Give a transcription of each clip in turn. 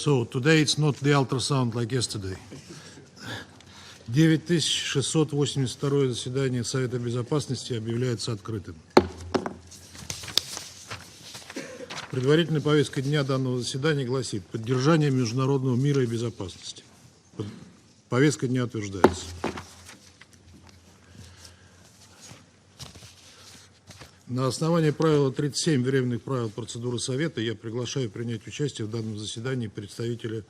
So today it's not the ultrasound like yesterday. 9682 заседание Совета Безопасности объявляется открытым. Предварительная повестка дня данного заседания гласит: поддержание международного мира и безопасности. Повестка дня утверждается. На основании правила 37 временных правил процедуры Совета я приглашаю принять участие в данном заседании представителя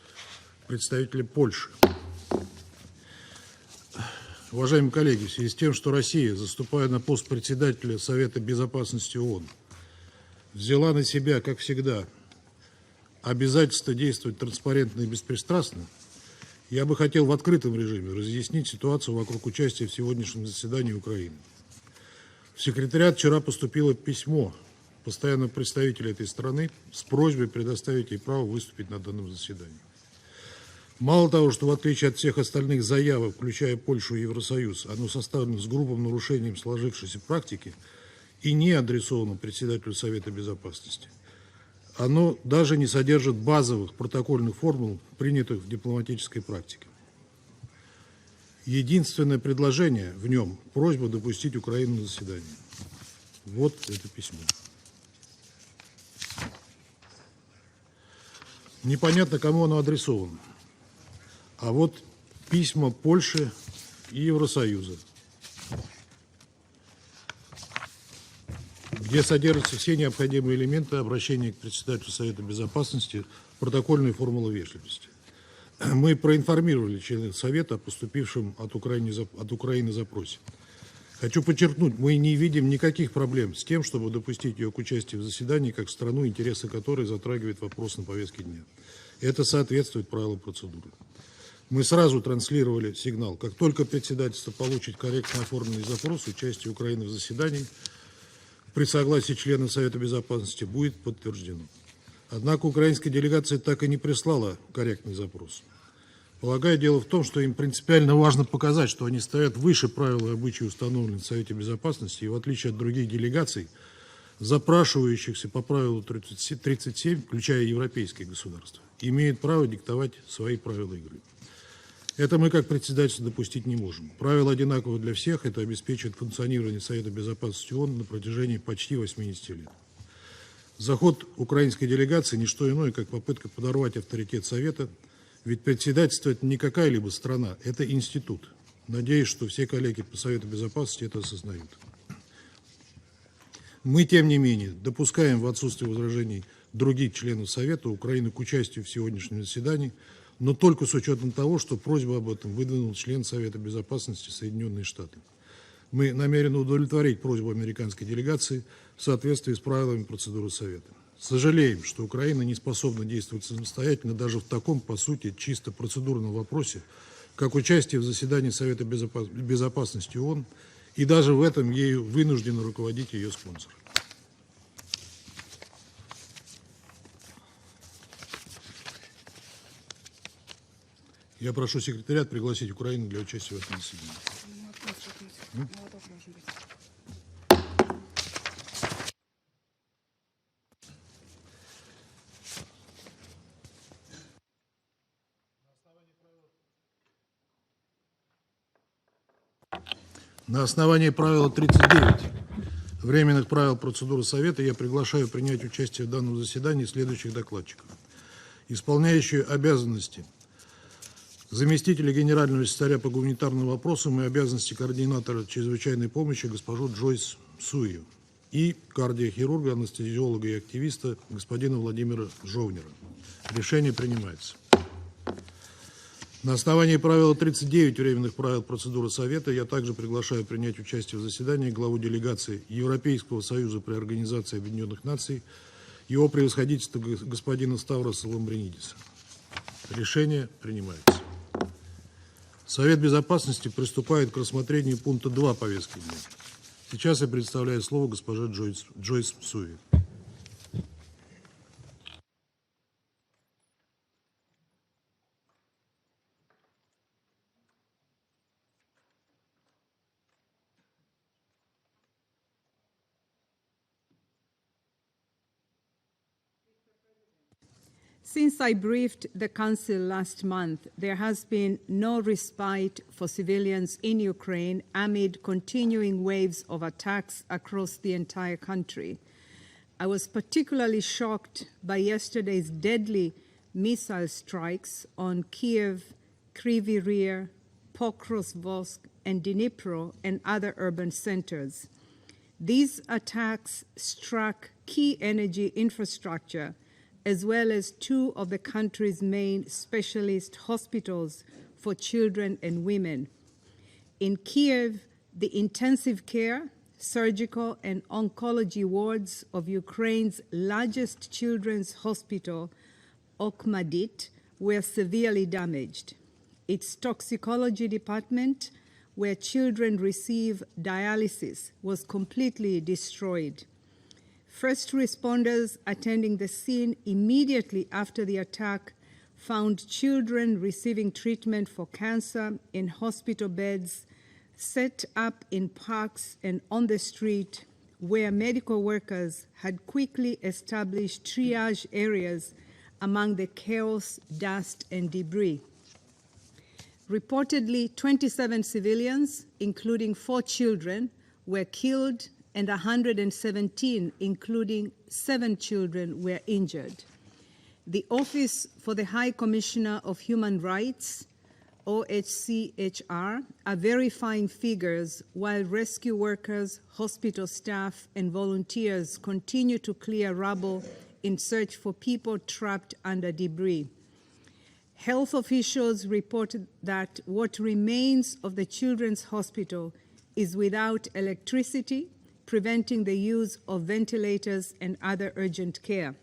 Польши. Уважаемые коллеги, в связи с тем, что Россия, заступая на пост председателя Совета Безопасности ООН, взяла на себя, как всегда, обязательство действовать транспарентно и беспристрастно, я бы хотел в открытом режиме разъяснить ситуацию вокруг участия в сегодняшнем заседании Украины. В секретариат вчера поступило письмо постоянного представителя этой страны с просьбой предоставить ей право выступить на данном заседании. Мало того, что в отличие от всех остальных заявок, включая Польшу и Евросоюз, оно составлено с грубым нарушением сложившейся практики и не адресовано председателю Совета Безопасности, оно даже не содержит базовых протокольных формул, принятых в дипломатической практике. Единственное предложение в нем – просьба допустить Украину на заседание. Вот это письмо. Непонятно, кому оно адресовано. А вот письма Польши и Евросоюза, где содержатся все необходимые элементы обращения к председателю Совета Безопасности, протокольной формулы вежливости. Мы проинформировали членов Совета о поступившем от Украины запросе. Хочу подчеркнуть, мы не видим никаких проблем с тем, чтобы допустить ее к участию в заседании, как страну, интересы которой затрагивает вопрос на повестке дня. Это соответствует правилам процедуры. Мы сразу транслировали сигнал: как только председательство получит корректно оформленный запрос, участие Украины в заседании при согласии членов Совета Безопасности будет подтверждено. Однако украинская делегация так и не прислала корректный запрос. Полагаю, дело в том, что им принципиально важно показать, что они стоят выше правил и обычаев, установленных в Совете Безопасности, и в отличие от других делегаций, запрашивающихся по правилу 37, включая европейские государства, имеют право диктовать свои правила игры. Это мы, как председательство, допустить не можем. Правила одинаковы для всех, это обеспечивает функционирование Совета Безопасности ООН на протяжении почти 80 лет. Заход украинской делегации – не что иное, как попытка подорвать авторитет Совета, ведь председательство – это не какая-либо страна, это институт. Надеюсь, что все коллеги по Совету Безопасности это осознают. Мы, тем не менее, допускаем в отсутствие возражений других членов Совета Украины к участию в сегодняшнем заседании, но только с учетом того, что просьбу об этом выдвинул член Совета Безопасности Соединенные Штаты. Мы намерены удовлетворить просьбу американской делегации в соответствии с правилами процедуры Совета. Сожалеем, что Украина не способна действовать самостоятельно даже в таком, по сути, чисто процедурном вопросе, как участие в заседании Совета Безопасности ООН, и даже в этом ею вынуждены руководить ее спонсор. Я прошу секретариат пригласить Украину для участия в этом заседании. На основании правила 39 временных правил процедуры Совета я приглашаю принять участие в данном заседании следующих докладчиков. Исполняющие обязанности заместителя генерального секретаря по гуманитарным вопросам и обязанности координатора чрезвычайной помощи госпожу Джойс Сую и кардиохирурга, анестезиолога и активиста господина Владимира Жовнера. Решение принимается. На основании правила 39 временных правил процедуры Совета я также приглашаю принять участие в заседании главу делегации Европейского Союза при Организации Объединенных Наций, его превосходительство господина Ставроса Ламбринидиса. Решение принимается. Совет Безопасности приступает к рассмотрению пункта 2 повестки дня. Сейчас я предоставляю слово госпоже Джойс Суи. Since I briefed the Council last month, there has been no respite for civilians in Ukraine amid continuing waves of attacks across the entire country. I was particularly shocked by yesterday's deadly missile strikes on Kiev, Kryvyi Rih, Pokrovsk, and Dnipro and other urban centers. These attacks struck key energy infrastructure as well as two of the country's main specialist hospitals for children and women. In Kiev, the intensive care, surgical, and oncology wards of Ukraine's largest children's hospital, Охматдет, were severely damaged. Its toxicology department, where children receive dialysis, was completely destroyed. First responders attending the scene immediately after the attack found children receiving treatment for cancer in hospital beds, set up in parks and on the street, where medical workers had quickly established triage areas among the chaos, dust, and debris. Reportedly, 27 civilians, including 4 children, were killed, and 117, including 7 children, were injured. The Office for the High Commissioner of Human Rights, OHCHR, are verifying figures while rescue workers, hospital staff, and volunteers continue to clear rubble in search for people trapped under debris. Health officials reported that what remains of the children's hospital is without electricity, preventing the use of ventilators and other urgent care.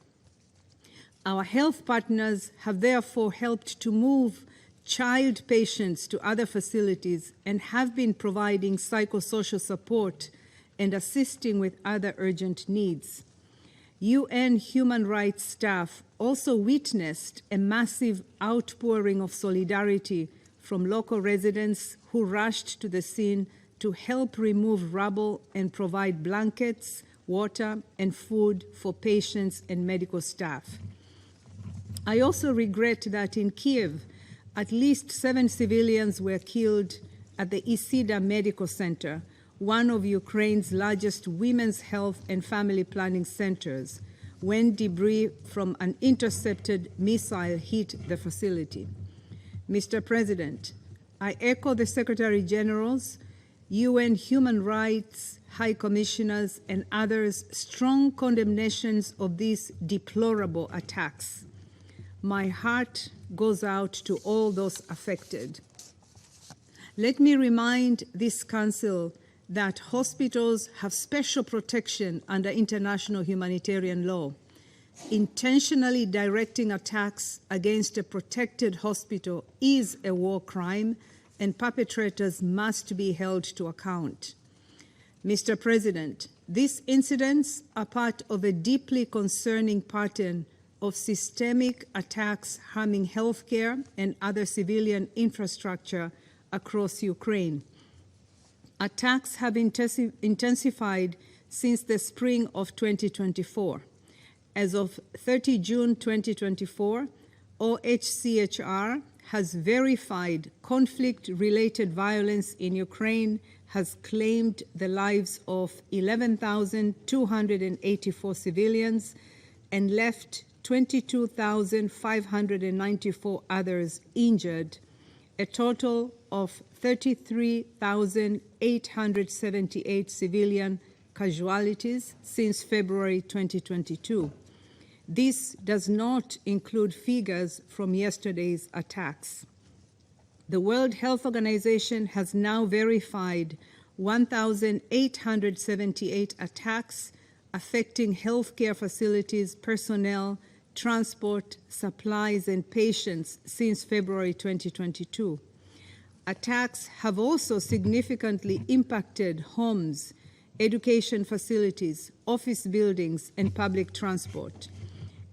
Our health partners have therefore helped to move child patients to other facilities and have been providing psychosocial support and assisting with other urgent needs. UN human rights staff also witnessed a massive outpouring of solidarity from local residents who rushed to the scene to help remove rubble and provide blankets, water, and food for patients and medical staff. I also regret that in Kiev, at least 7 civilians were killed at the Isida Medical Center, one of Ukraine's largest women's health and family planning centers, when debris from an intercepted missile hit the facility. Mr. President, I echo the Secretary General's, UN Human Rights High Commissioners, and others' strong condemnations of these deplorable attacks. My heart goes out to all those affected. Let me remind this Council that hospitals have special protection under international humanitarian law. Intentionally directing attacks against a protected hospital is a war crime, and perpetrators must be held to account. Mr. President, these incidents are part of a deeply concerning pattern of systemic attacks harming healthcare and other civilian infrastructure across Ukraine. Attacks have intensified since the spring of 2024. As of 30 June 2024, OHCHR has verified conflict-related violence in Ukraine has claimed the lives of 11,284 civilians and left 22,594 others injured, a total of 33,878 civilian casualties since February 2022. This does not include figures from yesterday's attacks. The World Health Organization has now verified 1,878 attacks affecting healthcare facilities, personnel, transport, supplies, and patients since February 2022. Attacks have also significantly impacted homes, education facilities, office buildings, and public transport.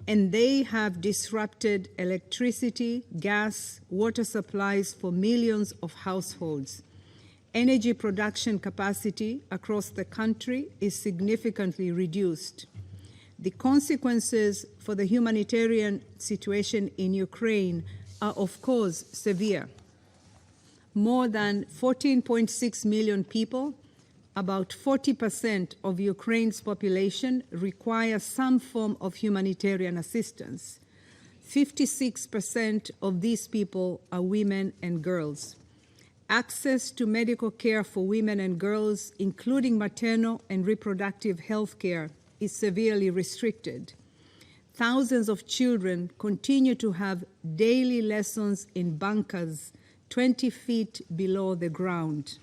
And they have disrupted electricity, gas, water supplies for millions of households. Energy production capacity across the country is significantly reduced. The consequences for the humanitarian situation in Ukraine are, of course, severe. More than 14.6 million people, about 40% of Ukraine's population, require some form of humanitarian assistance. 56% of these people are women and girls. Access to medical care for women and girls, including maternal and reproductive health care, is severely restricted. Thousands of children continue to have daily lessons in bunkers 20 feet below the ground.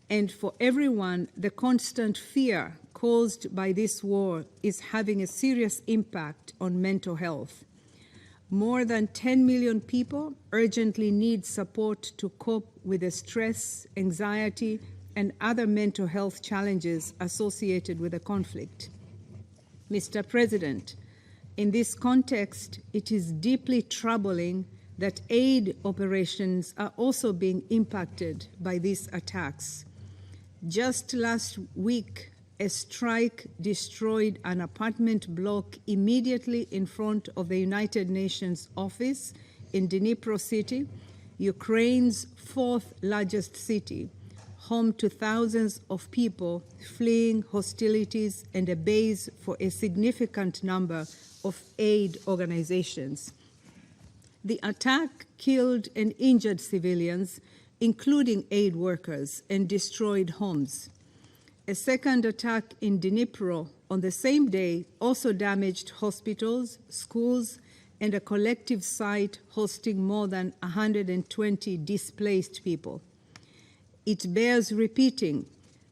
And for everyone, the constant fear caused by this war is having a serious impact on mental health. More than 10 million people urgently need support to cope with the stress, anxiety, and other mental health challenges associated with the conflict. Mr. President, in this context, it is deeply troubling that aid operations are also being impacted by these attacks. Just last week, a strike destroyed an apartment block immediately in front of the United Nations office in Dnipro City, Ukraine's fourth largest city, home to thousands of people fleeing hostilities and a base for a significant number of aid organizations. The attack killed and injured civilians, including aid workers, and destroyed homes. A second attack in Dnipro on the same day also damaged hospitals, schools, and a collective site hosting more than 120 displaced people. It bears repeating,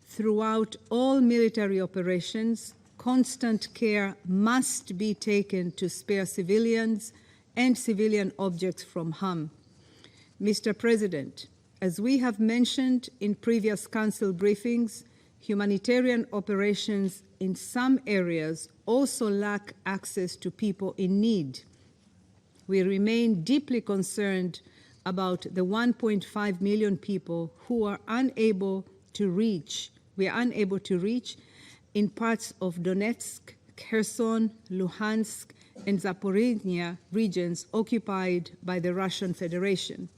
throughout all military operations, constant care must be taken to spare civilians and civilian objects from harm. Mr. President, as we have mentioned in previous Council briefings, humanitarian operations in some areas also lack access to people in need. We remain deeply concerned about the 1.5 million people who are unable to reach in parts of Donetsk, Kherson, Luhansk, and Zaporizhzhia regions occupied by the Russian Federation.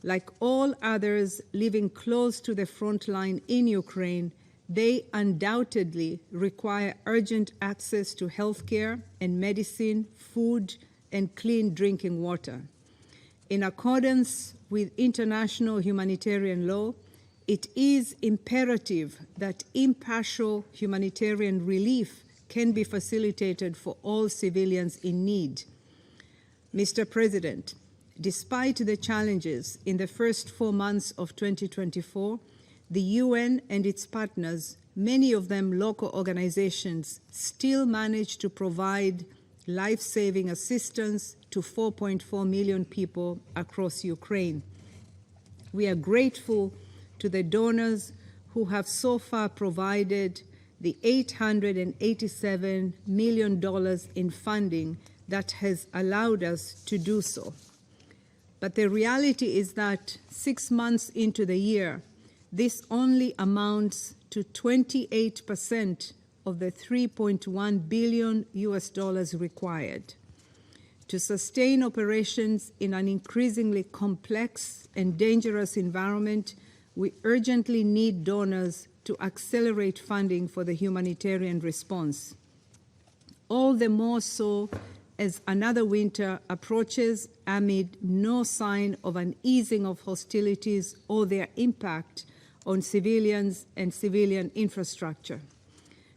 Like all others living close to the front line in Ukraine, they undoubtedly require urgent access to health care and medicine, food, and clean drinking water. In accordance with international humanitarian law, it is imperative that impartial humanitarian relief can be facilitated for all civilians in need. Mr. President, despite the challenges in the first 4 months of 2024, the UN and its partners, many of them local organizations, still manage to provide life-saving assistance to 4.4 million people across Ukraine. We are grateful to the donors who have so far provided the $887 million in funding that has allowed us to do so. But the reality is that 6 months into the year, this only amounts to 28% of the $3.1 billion required. To sustain operations in an increasingly complex and dangerous environment, we urgently need donors to accelerate funding for the humanitarian response. All the more so as another winter approaches amid no sign of an easing of hostilities or their impact on civilians and civilian infrastructure.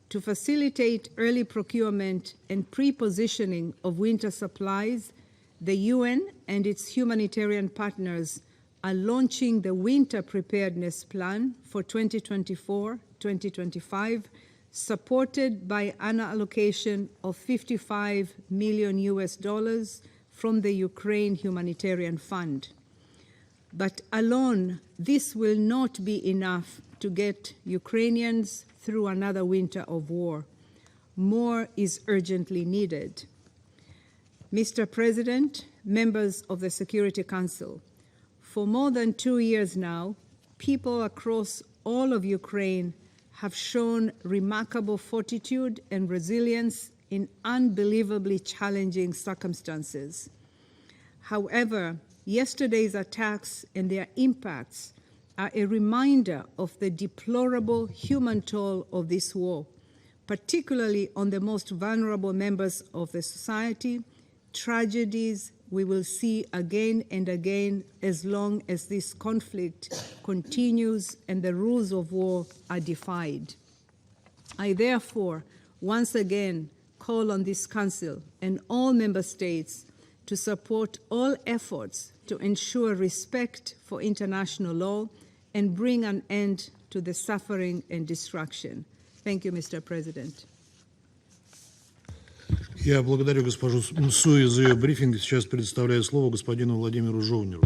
To facilitate early procurement and pre-positioning of winter supplies, the UN and its humanitarian partners are launching the Winter Preparedness Plan for 2024-2025, supported by an allocation of $55 million from the Ukraine Humanitarian Fund. But alone, this will not be enough to get Ukrainians through another winter of war. More is urgently needed. Mr. President, members of the Security Council, for more than 2 years now, people across all of Ukraine have shown remarkable fortitude and resilience in unbelievably challenging circumstances. However, yesterday's attacks and their impacts are a reminder of the deplorable human toll of this war, particularly on the most vulnerable members of the society, tragedies we will see again and again as long as this conflict continues and the rules of war are defied. I therefore once again call on this Council and all Member States to support all efforts to ensure respect for international law and bring an end to the suffering and destruction. Thank you, Mr. President. Я благодарю госпожу Мсуи за ее брифинг. Сейчас предоставляю слово господину Владимиру Жовнеру.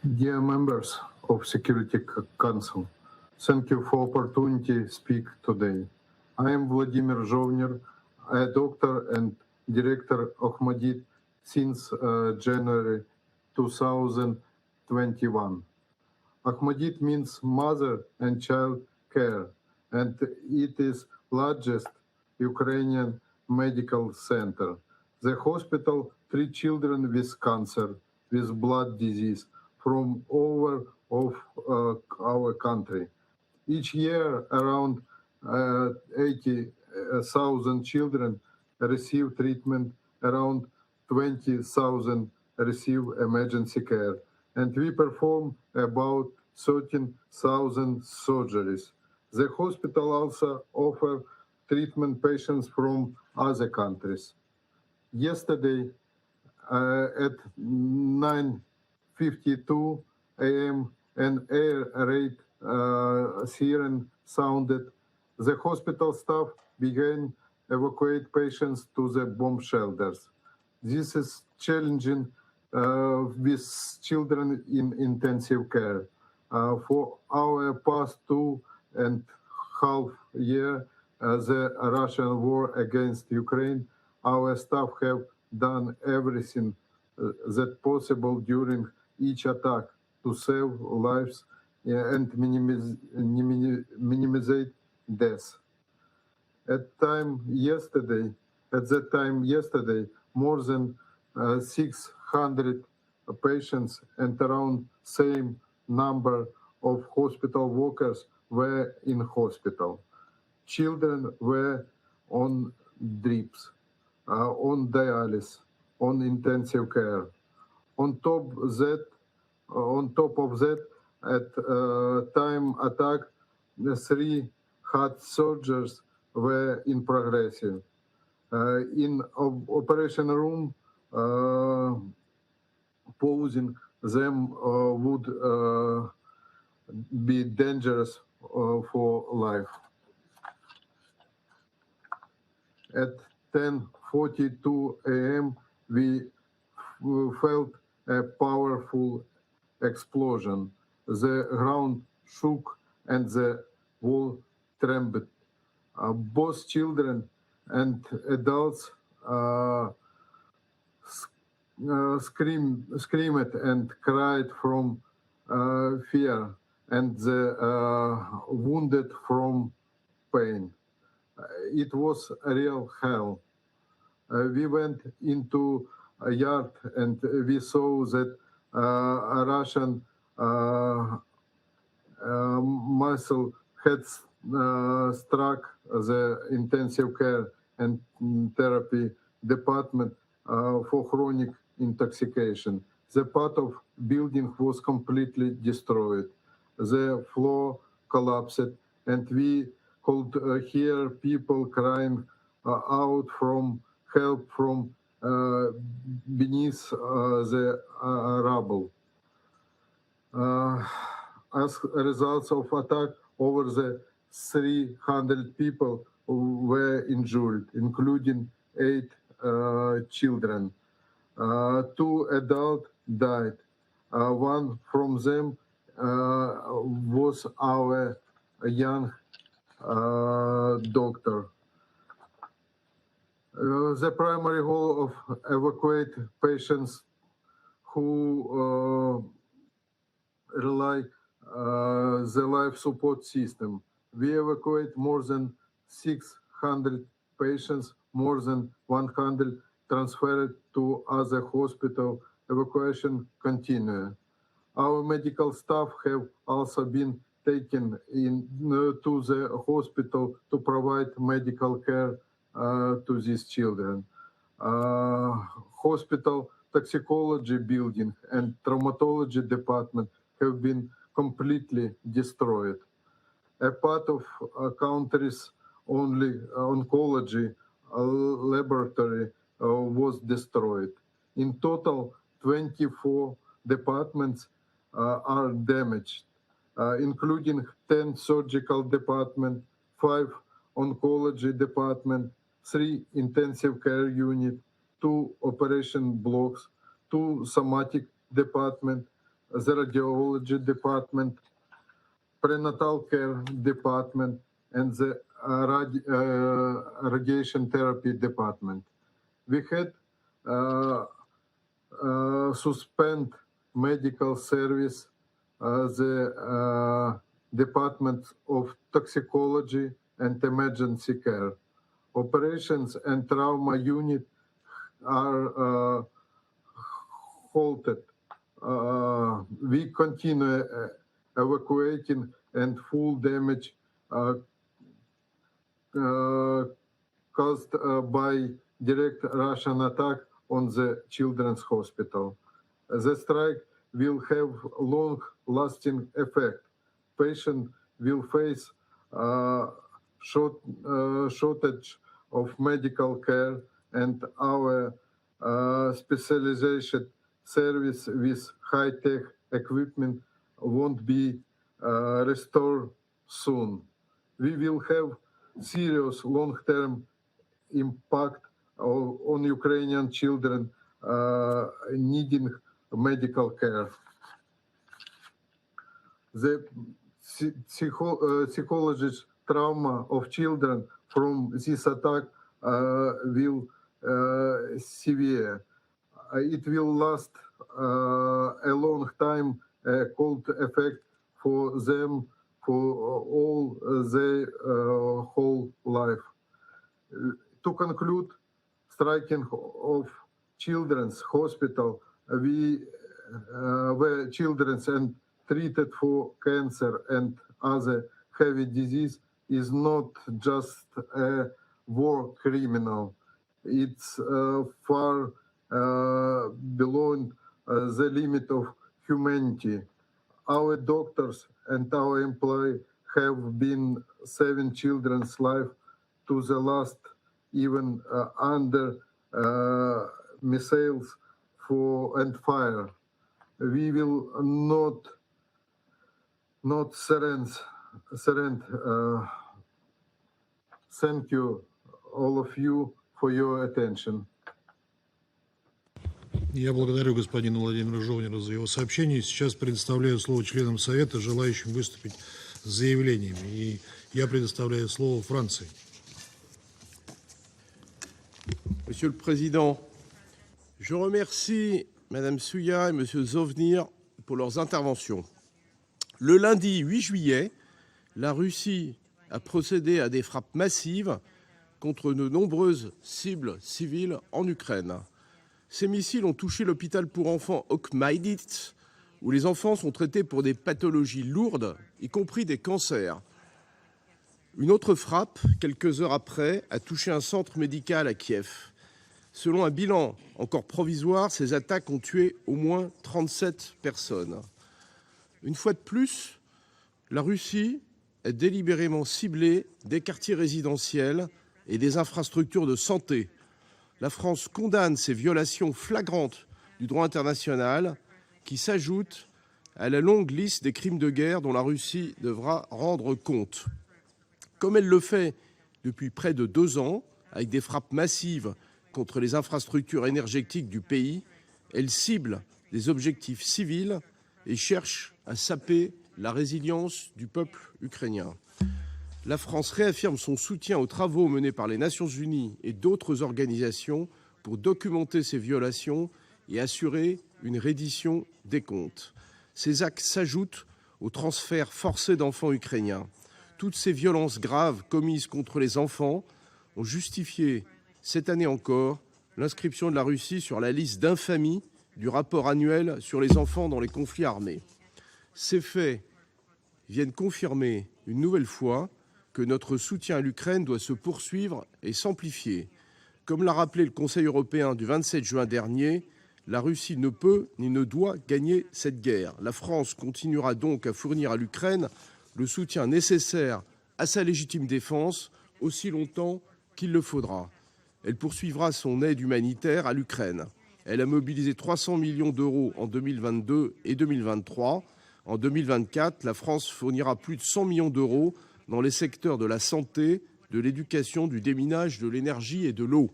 Dear members of Security Council, thank you for opportunity to speak today. I am Vladimir Zhovner, a doctor and director of Охматдет since January 2021. Охматдет means mother and child care, and it is largest Ukrainian medical center. The hospital treats children with cancer, with blood disease from over of our country. Each year, around 80,000 children receive treatment, around 20,000 receive emergency care, and we perform about 13,000 surgeries. The hospital also offers treatment patients from other countries. Yesterday, at 9:52 a.m., an air raid siren sounded. The hospital staff began evacuate patients to the bomb shelters. This is challenging with children in intensive care. For our past 2.5 years, the Russian war against Ukraine, our staff have done everything that possible during each attack to save lives and minimize deaths. At that time yesterday, more than 600 patients and around same number of hospital workers were in hospital. Children were on drips, on dialysis, on intensive care. On top of that, at time attack, 3 heart surgeries were in progress. In operation room, pausing them would be dangerous for life. At 10:42 a.m., we felt a powerful explosion. The ground shook and the wall trembled. Both children and adults screamed and cried from fear, and the wounded from pain. It was a real hell. We went into a yard and we saw that a Russian missile had struck the intensive care and therapy department for chronic intoxication. The part of building was completely destroyed. The floor collapsed, and we could hear people crying out from help from beneath the rubble. As a result of attack, over the 300 people were injured, including 8 children. 2 adults died. One from them was our young doctor. The primary goal of evacuate patients who rely the life support system. We evacuate more than 600 patients, more than 100 transferred to other hospital. Evacuation continue. Our medical staff have also been taken to the hospital to provide medical care to these children. Hospital toxicology building and traumatology department have been completely destroyed. A part of country's only oncology laboratory was destroyed. In total, 24 departments are damaged, including 10 surgical departments, 5 oncology departments, 3 intensive care units, 2 operation blocks, 2 somatic departments, the radiology department, prenatal care department, and the radiation therapy department. We had suspend medical service, the Department of Toxicology and Emergency Care. Operations and trauma unit are halted. We continue evacuating and full damage caused by direct Russian attack on the children's hospital. The strike will have long-lasting effect. Patients will face shortage of medical care, and our specialization service with high-tech equipment won't be restored soon. We will have serious long-term impact on Ukrainian children needing medical care. The psychological trauma of children from this attack will severe. It will last a long time, a cold effect for them for all their whole life. To conclude, striking of children's hospital, where children and treated for cancer and other heavy disease is not just a war criminal. It's far beyond the limit of humanity. Our doctors and our employees have been saving children's life to the last, even under missiles and fire. We will not surrender. Thank you, all of you, for your attention. Я благодарю господина Владимира Жовнера за его сообщение. Сейчас предоставляю слово членам Совета, желающим выступить с заявлениями. И я предоставляю слово Франции. Monsieur le Président, je remercie Mme Souya et M. Zovnir pour leurs interventions. Le lundi 8 juillet, la Russie a procédé à des frappes massives contre de nombreuses cibles civiles en Ukraine. Ces missiles ont touché l'hôpital pour enfants Охматдет, où les enfants sont traités pour des pathologies lourdes, y compris des cancers. Une autre frappe, quelques heures après, a touché un centre médical à Kiev. Selon un bilan encore provisoire, ces attaques ont tué au moins 37 personnes. Une fois de plus, la Russie a délibérément ciblé des quartiers résidentiels et des infrastructures de santé. La France condamne ces violations flagrantes du droit international qui s'ajoutent à la longue liste des crimes de guerre dont la Russie devra rendre compte. Comme elle le fait depuis près de 2 ans, avec des frappes massives contre les infrastructures énergétiques du pays, elle cible des objectifs civils et cherche à saper la résilience du peuple ukrainien. La France réaffirme son soutien aux travaux menés par les Nations Unies et d'autres organisations pour documenter ces violations et assurer une reddition des comptes. Ces actes s'ajoutent au transfert forcé d'enfants ukrainiens. Toutes ces violences graves commises contre les enfants ont justifié, cette année encore, l'inscription de la Russie sur la liste d'infamie du rapport annuel sur les enfants dans les conflits armés. Ces faits viennent confirmer une nouvelle fois que notre soutien à l'Ukraine doit se poursuivre et s'amplifier. Comme l'a rappelé le Conseil européen du 27 juin dernier, la Russie ne peut ni ne doit gagner cette guerre. La France continuera donc à fournir à l'Ukraine le soutien nécessaire à sa légitime défense aussi longtemps qu'il le faudra. Elle poursuivra son aide humanitaire à l'Ukraine. Elle a mobilisé 300 millions d'euros en 2022 et 2023. En 2024, la France fournira plus de 100 millions d'euros dans les secteurs de la santé, de l'éducation, du déminage, de l'énergie et de l'eau.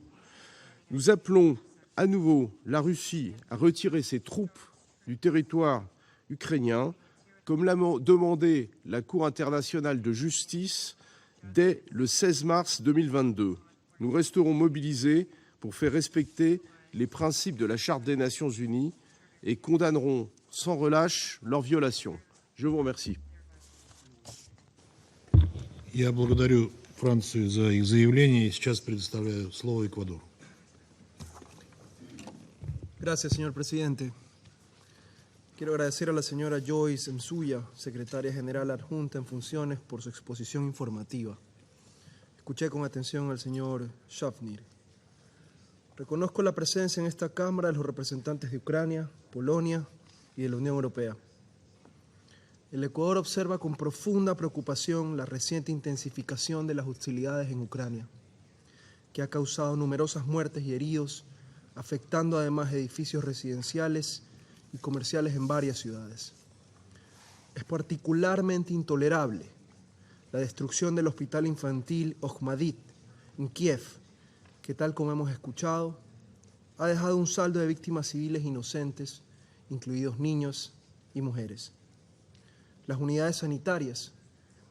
Nous appelons à nouveau la Russie à retirer ses troupes du territoire ukrainien, comme l'a demandé la Cour internationale de justice dès le 16 mars 2022. Nous resterons mobilisés pour faire respecter les principes de la Charte des Nations Unies et condamnerons sans relâche leur violation. Je vous remercie. Я благодарю Францию за их заявление и сейчас предоставляю слово Эквадору. Gracias, señor presidente. Quiero agradecer a la señora Joyce Msuya, secretaria general adjunta en funciones, por su exposición informativa. Escuché con atención al señor Shavnir. Reconozco la presencia en esta Cámara de los representantes de Ucrania, Polonia y de la Unión Europea. El Ecuador observa con profunda preocupación la reciente intensificación de las hostilidades en Ucrania, que ha causado numerosas muertes y heridos, afectando además edificios residenciales y comerciales en varias ciudades. Es particularmente intolerable la destrucción del hospital infantil Охматдет en Kiev, que tal como hemos escuchado, ha dejado un saldo de víctimas civiles inocentes, incluidos niños y mujeres. Las unidades sanitarias,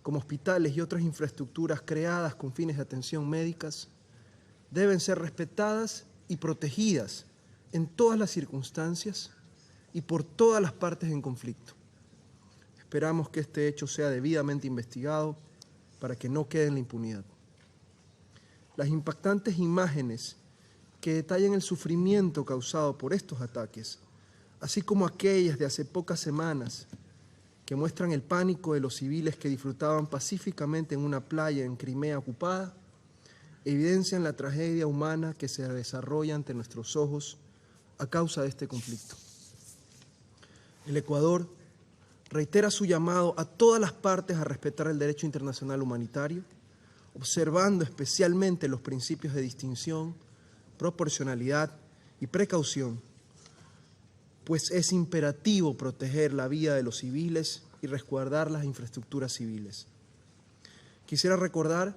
como hospitales y otras infraestructuras creadas con fines de atención médicas, deben ser respetadas y protegidas en todas las circunstancias y por todas las partes en conflicto. Esperamos que este hecho sea debidamente investigado para que no quede en la impunidad. Las impactantes imágenes que detallan el sufrimiento causado por estos ataques, así como aquellas de hace pocas semanas que muestran el pánico de los civiles que disfrutaban pacíficamente en una playa en Crimea ocupada, evidencian la tragedia humana que se desarrolla ante nuestros ojos a causa de este conflicto. El Ecuador reitera su llamado a todas las partes a respetar el derecho internacional humanitario, observando especialmente los principios de distinción, proporcionalidad y precaución, pues es imperativo proteger la vida de los civiles y resguardar las infraestructuras civiles. Quisiera recordar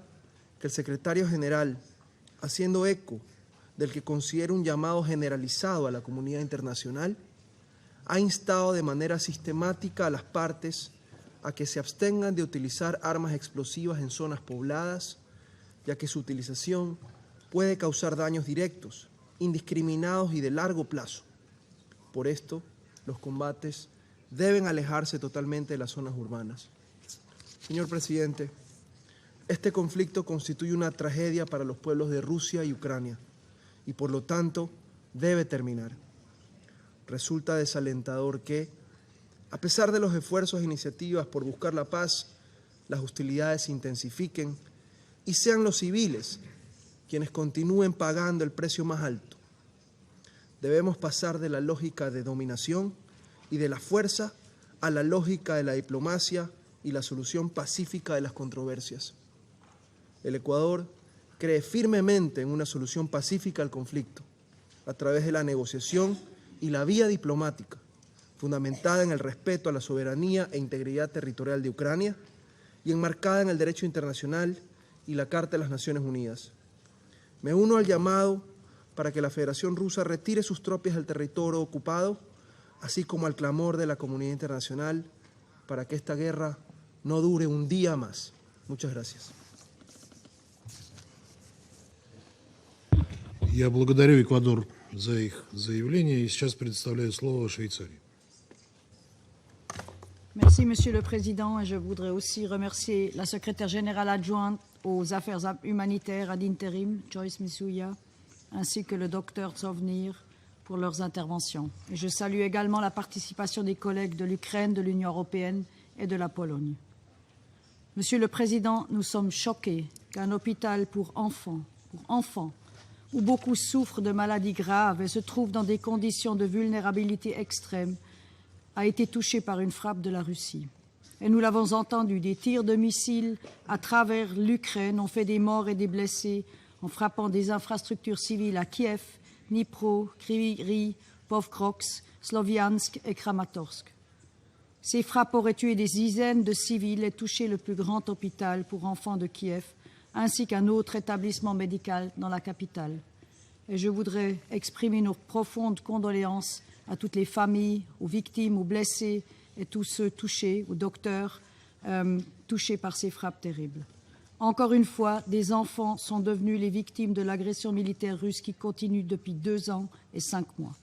que el secretario general, haciendo eco del que considera un llamado generalizado a la comunidad internacional, ha instado de manera sistemática a las partes a que se abstengan de utilizar armas explosivas en zonas pobladas, ya que su utilización puede causar daños directos, indiscriminados y de largo plazo. Por esto, los combates deben alejarse totalmente de las zonas urbanas. Señor presidente, este conflicto constituye una tragedia para los pueblos de Rusia y Ucrania y por lo tanto debe terminar. Resulta desalentador que, a pesar de los esfuerzos e iniciativas por buscar la paz, las hostilidades se intensifiquen y sean los civiles quienes continúen pagando el precio más alto. Debemos pasar de la lógica de dominación y de la fuerza a la lógica de la diplomacia y la solución pacífica de las controversias. El Ecuador cree firmemente en una solución pacífica al conflicto, a través de la negociación y la vía diplomática, fundamentada en el respeto a la soberanía e integridad territorial de Ucrania y enmarcada en el derecho internacional y la Carta de las Naciones Unidas. Me uno al llamado para que la Federación Rusa retire sus tropas del territorio ocupado, así como al clamor de la comunidad internacional para que esta guerra no dure un día más. Muchas gracias. Я благодарю Эквадор за их заявление и сейчас предоставляю слово Швейцарии. Merci, Monsieur le Président. Et je voudrais aussi remercier la secrétaire générale adjointe aux affaires humanitaires ad interim, Joyce Misuya, ainsi que le docteur Zovnir pour leurs interventions. Et je salue également la participation des collègues de l'Ukraine, de l'Union européenne et de la Pologne. Monsieur le Président, nous sommes choqués qu'un hôpital pour enfants, où beaucoup souffrent de maladies graves et se trouvent dans des conditions de vulnérabilité extrême, a été touché par une frappe de la Russie. Et nous l'avons entendu, des tirs de missiles à travers l'Ukraine ont fait des morts et des blessés en frappant des infrastructures civiles à Kiev, Dnipro, Kryvyi, Pokrovsk, Sloviansk et Kramatorsk. Ces frappes auraient tué des dizaines de civils et touché le plus grand hôpital pour enfants de Kiev, ainsi qu'un autre établissement médical dans la capitale. Et je voudrais exprimer nos profondes condoléances à toutes les familles, aux victimes, aux blessés et tous ceux touchés, aux docteurs touchés par ces frappes terribles. Encore une fois, des enfants sont devenus les victimes de l'agression militaire russe qui continue depuis 2 ans et 5 mois.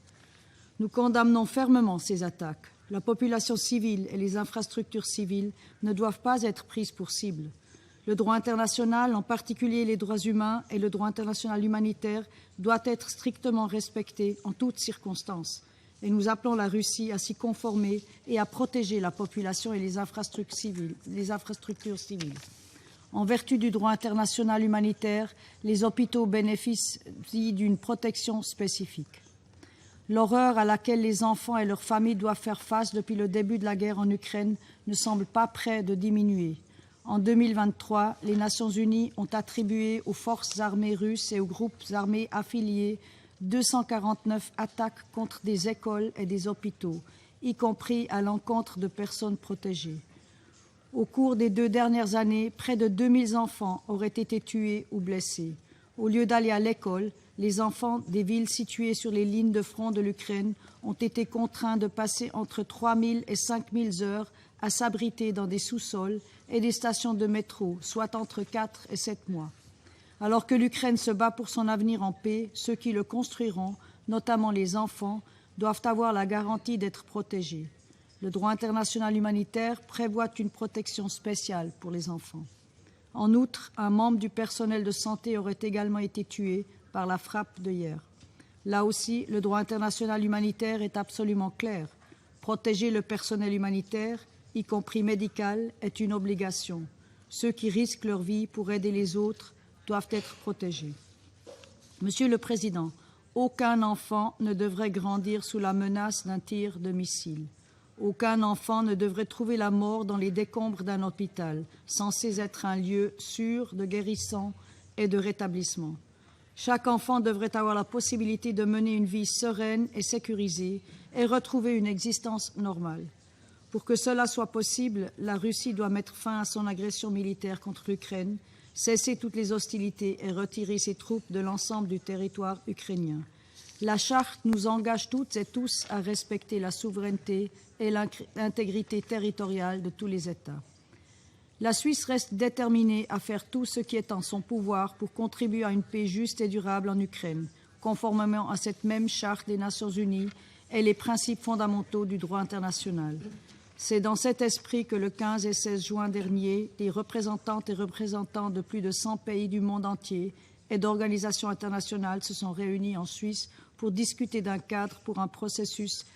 Nous condamnons fermement ces attaques. La population civile et les infrastructures civiles ne doivent pas être prises pour cible. Le droit international, en particulier les droits humains et le droit international humanitaire, doit être strictement respecté en toutes circonstances. Et nous appelons la Russie à s'y conformer et à protéger la population et les infrastructures civiles. En vertu du droit international humanitaire, les hôpitaux bénéficient d'une protection spécifique. L'horreur à laquelle les enfants et leurs familles doivent faire face depuis le début de la guerre en Ukraine ne semble pas près de diminuer. En 2023, les Nations Unies ont attribué aux forces armées russes et aux groupes armés affiliés 249 attaques contre des écoles et des hôpitaux, y compris à l'encontre de personnes protégées. Au cours des 2 dernières années, près de 2000 enfants auraient été tués ou blessés. Au lieu d'aller à l'école, les enfants des villes situées sur les lignes de front de l'Ukraine ont été contraints de passer entre 3000 et 5000 heures à s'abriter dans des sous-sols et des stations de métro, soit entre 4 et 7 mois. Alors que l'Ukraine se bat pour son avenir en paix, ceux qui le construiront, notamment les enfants, doivent avoir la garantie d'être protégés. Le droit international humanitaire prévoit une protection spéciale pour les enfants. En outre, un membre du personnel de santé aurait également été tué par la frappe de hier. Là aussi, le droit international humanitaire est absolument clair. Protéger le personnel humanitaire, y compris médical, est une obligation. Ceux qui risquent leur vie pour aider les autres doivent être protégés. Monsieur le Président, aucun enfant ne devrait grandir sous la menace d'un tir de missile. Aucun enfant ne devrait trouver la mort dans les décombres d'un hôpital, censé être un lieu sûr de guérison et de rétablissement. Chaque enfant devrait avoir la possibilité de mener une vie sereine et sécurisée et retrouver une existence normale. Pour que cela soit possible, la Russie doit mettre fin à son agression militaire contre l'Ukraine, cesser toutes les hostilités et retirer ses troupes de l'ensemble du territoire ukrainien. La Charte nous engage toutes et tous à respecter la souveraineté et l'intégrité territoriale de tous les États. La Suisse reste déterminée à faire tout ce qui est en son pouvoir pour contribuer à une paix juste et durable en Ukraine, conformément à cette même Charte des Nations Unies et les principes fondamentaux du droit international. C'est dans cet esprit que le 15 et 16 juin dernier, des représentantes et représentants de plus de 100 pays du monde entier et d'organisations internationales se sont réunis en Suisse pour discuter d'un cadre pour un processus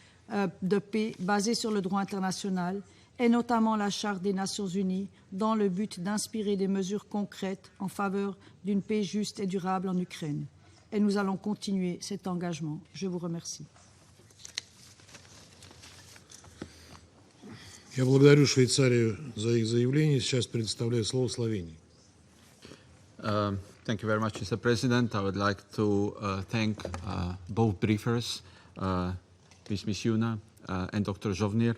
de paix basé sur le droit international et notamment la Charte des Nations Unies dans le but d'inspirer des mesures concrètes en faveur d'une paix juste et durable en Ukraine. Et nous allons continuer cet engagement. Je vous remercie. Я благодарю Швейцарию за их заявление. Сейчас предоставляю слово Словении. Thank you very much, Mr. President. I would like to thank both briefers, Ms. Misiuna and Dr. Zovnir,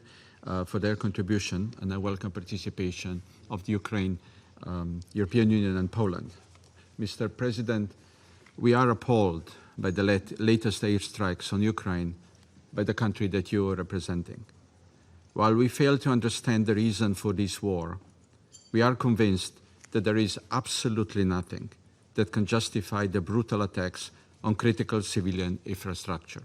for their contribution, and I welcome participation of the Ukraine, European Union and Poland. Mr. President, we are appalled by the latest airstrikes on Ukraine by the country that you are representing. While we fail to understand the reason for this war, we are convinced that there is absolutely nothing that can justify the brutal attacks on critical civilian infrastructure.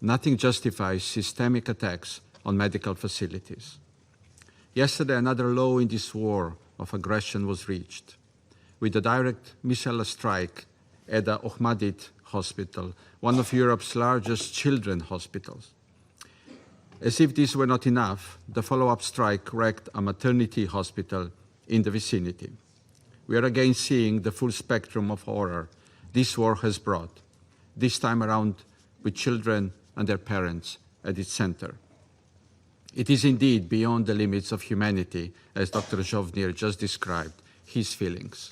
Nothing justifies systemic attacks on medical facilities. Yesterday, another low in this war of aggression was reached, with a direct missile strike at the Охматдет hospital, one of Europe's largest children's hospitals. As if this were not enough, the follow-up strike wrecked a maternity hospital in the vicinity. We are again seeing the full spectrum of horror this war has brought, this time around with children and their parents at its center. It is indeed beyond the limits of humanity, as Dr. Zhovnir just described his feelings.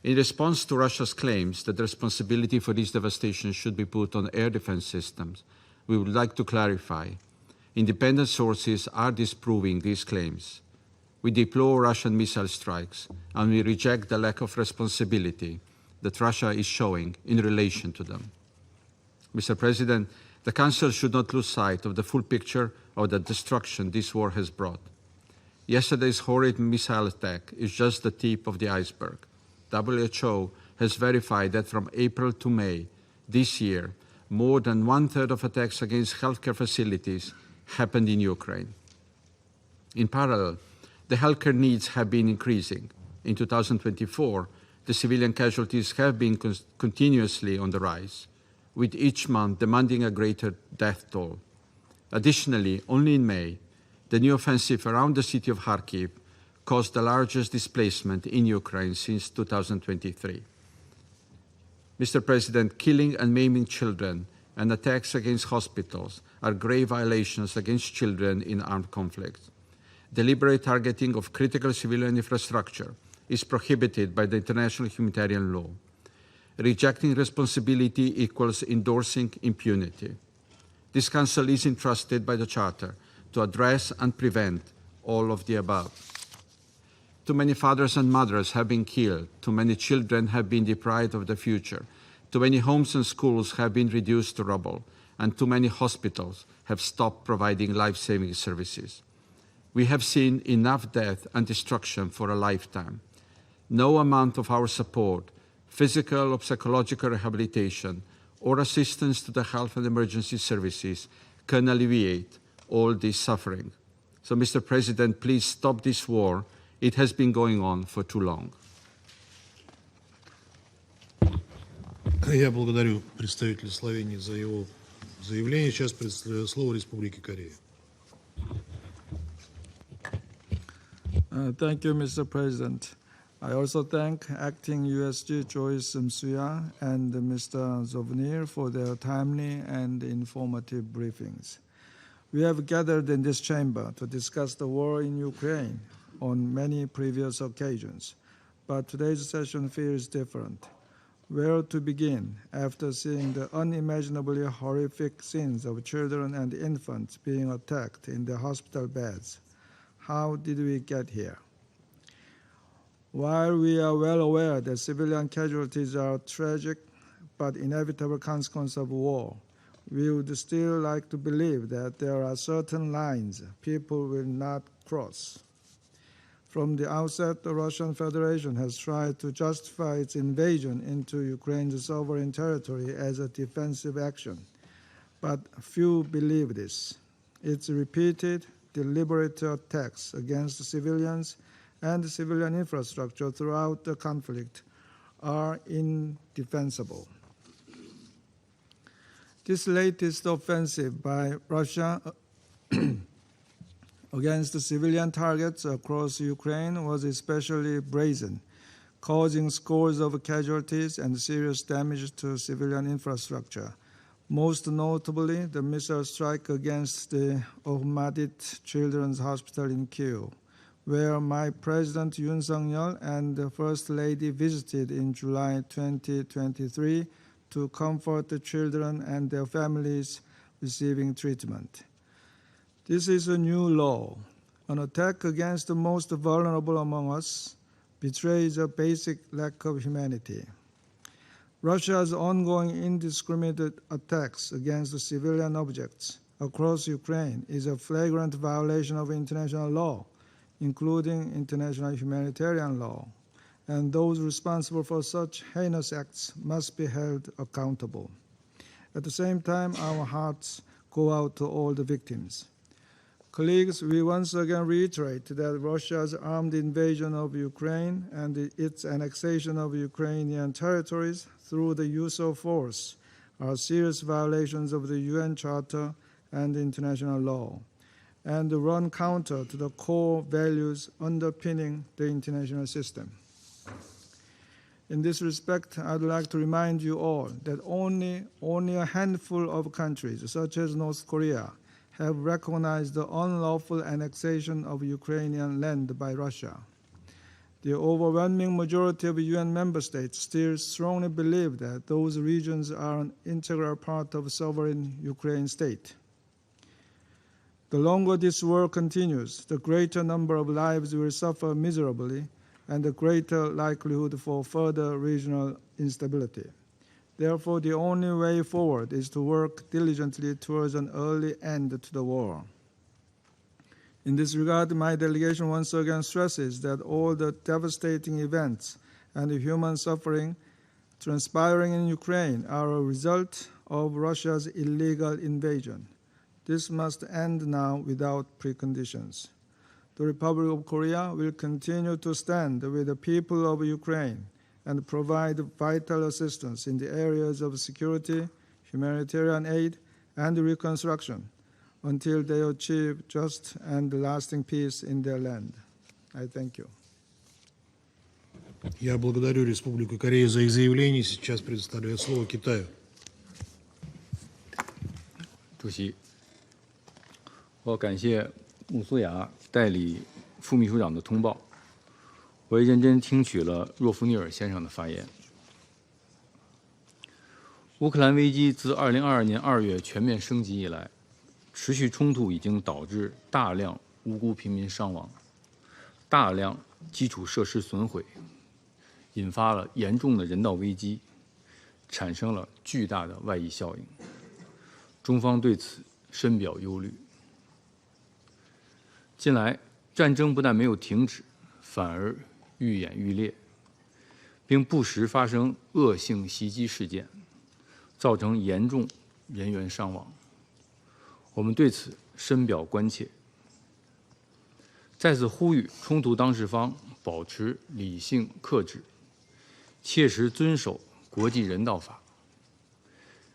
In response to Russia's claims that the responsibility for this devastation should be put on air defense systems, we would like to clarify. Independent sources are disproving these claims. We deplore Russian missile strikes, and we reject the lack of responsibility that Russia is showing in relation to them. Mr. President, the Council should not lose sight of the full picture of the destruction this war has brought. Yesterday's horrid missile attack is just the tip of the iceberg. WHO has verified that from April to May this year, more than one-third of attacks against healthcare facilities happened in Ukraine. In parallel, the healthcare needs have been increasing. In 2024, the civilian casualties have been continuously on the rise, with each month demanding a greater death toll. Additionally, only in May, the new offensive around the city of Kharkiv caused the largest displacement in Ukraine since 2023. Mr. President, killing and maiming children and attacks against hospitals are grave violations against children in armed conflicts. Deliberate targeting of critical civilian infrastructure is prohibited by the international humanitarian law. Rejecting responsibility equals endorsing impunity. This Council is entrusted by the Charter to address and prevent all of the above. Too many fathers and mothers have been killed, too many children have been deprived of the future, too many homes and schools have been reduced to rubble, and too many hospitals have stopped providing life-saving services. We have seen enough death and destruction for a lifetime. No amount of our support, physical or psychological rehabilitation, or assistance to the health and emergency services can alleviate all this suffering. So, Mr. President, please stop this war. It has been going on for too long. Я благодарю представителя Словении за его заявление. Сейчас предоставляю слово Республике Корея. Thank you, Mr. President. I also thank Acting USG Joyce Msuya and Mr. Zhovnir for their timely and informative briefings. We have gathered in this chamber to discuss the war in Ukraine on many previous occasions, but today's session feels different. Where to begin after seeing the unimaginably horrific scenes of children and infants being attacked in the hospital beds? How did we get here? While we are well aware that civilian casualties are a tragic but inevitable consequence of war, we would still like to believe that there are certain lines people will not cross. From the outset, the Russian Federation has tried to justify its invasion into Ukraine's sovereign territory as a defensive action, but few believe this. Its repeated, deliberate attacks against civilians and civilian infrastructure throughout the conflict are indefensible. This latest offensive by Russia against the civilian targets across Ukraine was especially brazen, causing scores of casualties and serious damage to civilian infrastructure. Most notably, the missile strike against the Охматдет Children's Hospital in Kyiv, where my President Yoon Suk-yeol and the First Lady visited in July 2023 to comfort the children and their families receiving treatment. This is a new law. An attack against the most vulnerable among us betrays a basic lack of humanity. Russia's ongoing indiscriminate attacks against civilian objects across Ukraine is a flagrant violation of international law, including international humanitarian law, and those responsible for such heinous acts must be held accountable. At the same time, our hearts go out to all the victims. Colleagues, we once again reiterate that Russia's armed invasion of Ukraine and its annexation of Ukrainian territories through the use of force are serious violations of the UN Charter and international law, and run counter to the core values underpinning the international system. In this respect, I'd like to remind you all that only a handful of countries, such as North Korea, have recognized the unlawful annexation of Ukrainian land by Russia. The overwhelming majority of UN member states still strongly believe that those regions are an integral part of sovereign Ukraine state. The longer this war continues, the greater number of lives will suffer miserably and the greater likelihood for further regional instability. Therefore, the only way forward is to work diligently towards an early end to the war. In this regard, my delegation once again stresses that all the devastating events and the human suffering transpiring in Ukraine are a result of Russia's illegal invasion. This must end now without preconditions. The Republic of Korea will continue to stand with the people of Ukraine and provide vital assistance in the areas of security, humanitarian aid, and reconstruction until they achieve just and lasting peace in their land. I thank you. Я благодарю Республику Корея за их заявление. Сейчас предоставляю слово Китаю. 主席，我感谢穆苏雅代理副秘书长的通报。我也认真听取了若夫尼尔先生的发言。乌克兰危机自2022年2月全面升级以来，持续冲突已经导致大量无辜平民伤亡，大量基础设施损毁，引发了严重的人道危机，产生了巨大的外溢效应。中方对此深表忧虑。近来，战争不但没有停止，反而愈演愈烈，并不时发生恶性袭击事件，造成严重人员伤亡。我们对此深表关切，在此呼吁冲突当事方保持理性克制，切实遵守国际人道法，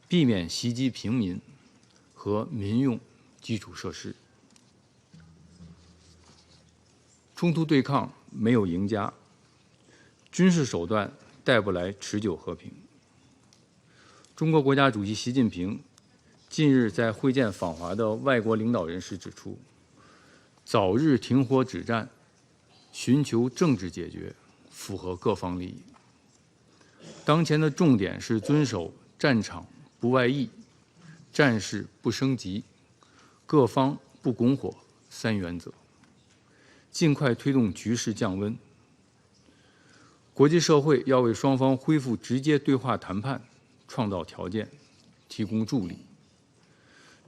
避免袭击平民和民用基础设施。冲突对抗没有赢家，军事手段带不来持久和平。中国国家主席习近平近日在会见访华的外国领导人时指出，早日停火止战，寻求政治解决，符合各方利益。当前的重点是遵守战场不外溢、战事不升级、各方不拱火3原则，尽快推动局势降温。国际社会要为双方恢复直接对话谈判创造条件，提供助力。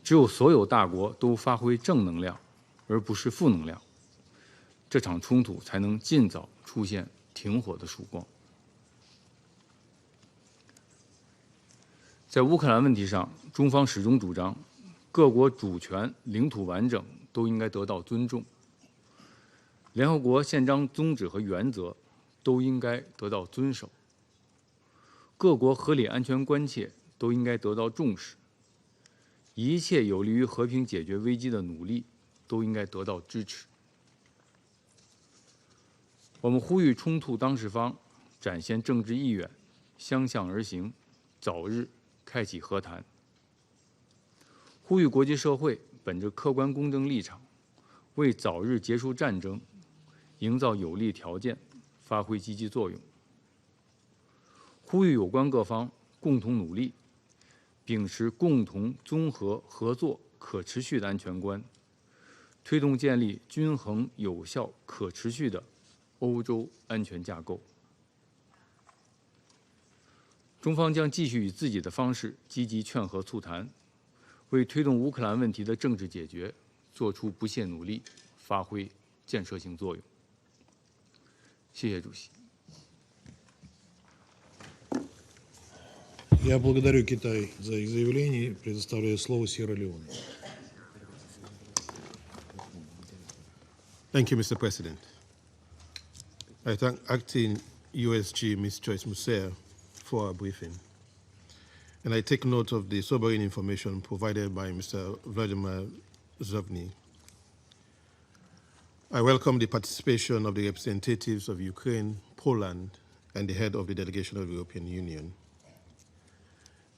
只有所有大国都发挥正能量，而不是负能量，这场冲突才能尽早出现停火的曙光。在乌克兰问题上，中方始终主张，各国主权、领土完整都应该得到尊重，联合国宪章宗旨和原则都应该得到遵守，各国合理安全关切都应该得到重视，一切有利于和平解决危机的努力都应该得到支持。我们呼吁冲突当事方展现政治意愿，相向而行，早日开启和谈。呼吁国际社会本着客观公正立场，为早日结束战争营造有利条件，发挥积极作用。呼吁有关各方共同努力，秉持共同、综合、合作、可持续的安全观，推动建立均衡、有效、可持续的欧洲安全架构。中方将继续以自己的方式积极劝和促谈，为推动乌克兰问题的政治解决做出不懈努力，发挥建设性作用。谢谢主席。Я благодарю Китай за их заявление. Предоставляю слово Сьерра-Леоне. Thank you, Mr. President. I thank Acting USG Ms. Joyce Musea for our briefing. And I take note of the sobering information provided by Mr. Vladimir Zovny. I welcome the participation of the representatives of Ukraine, Poland, and the head of the delegation of the European Union.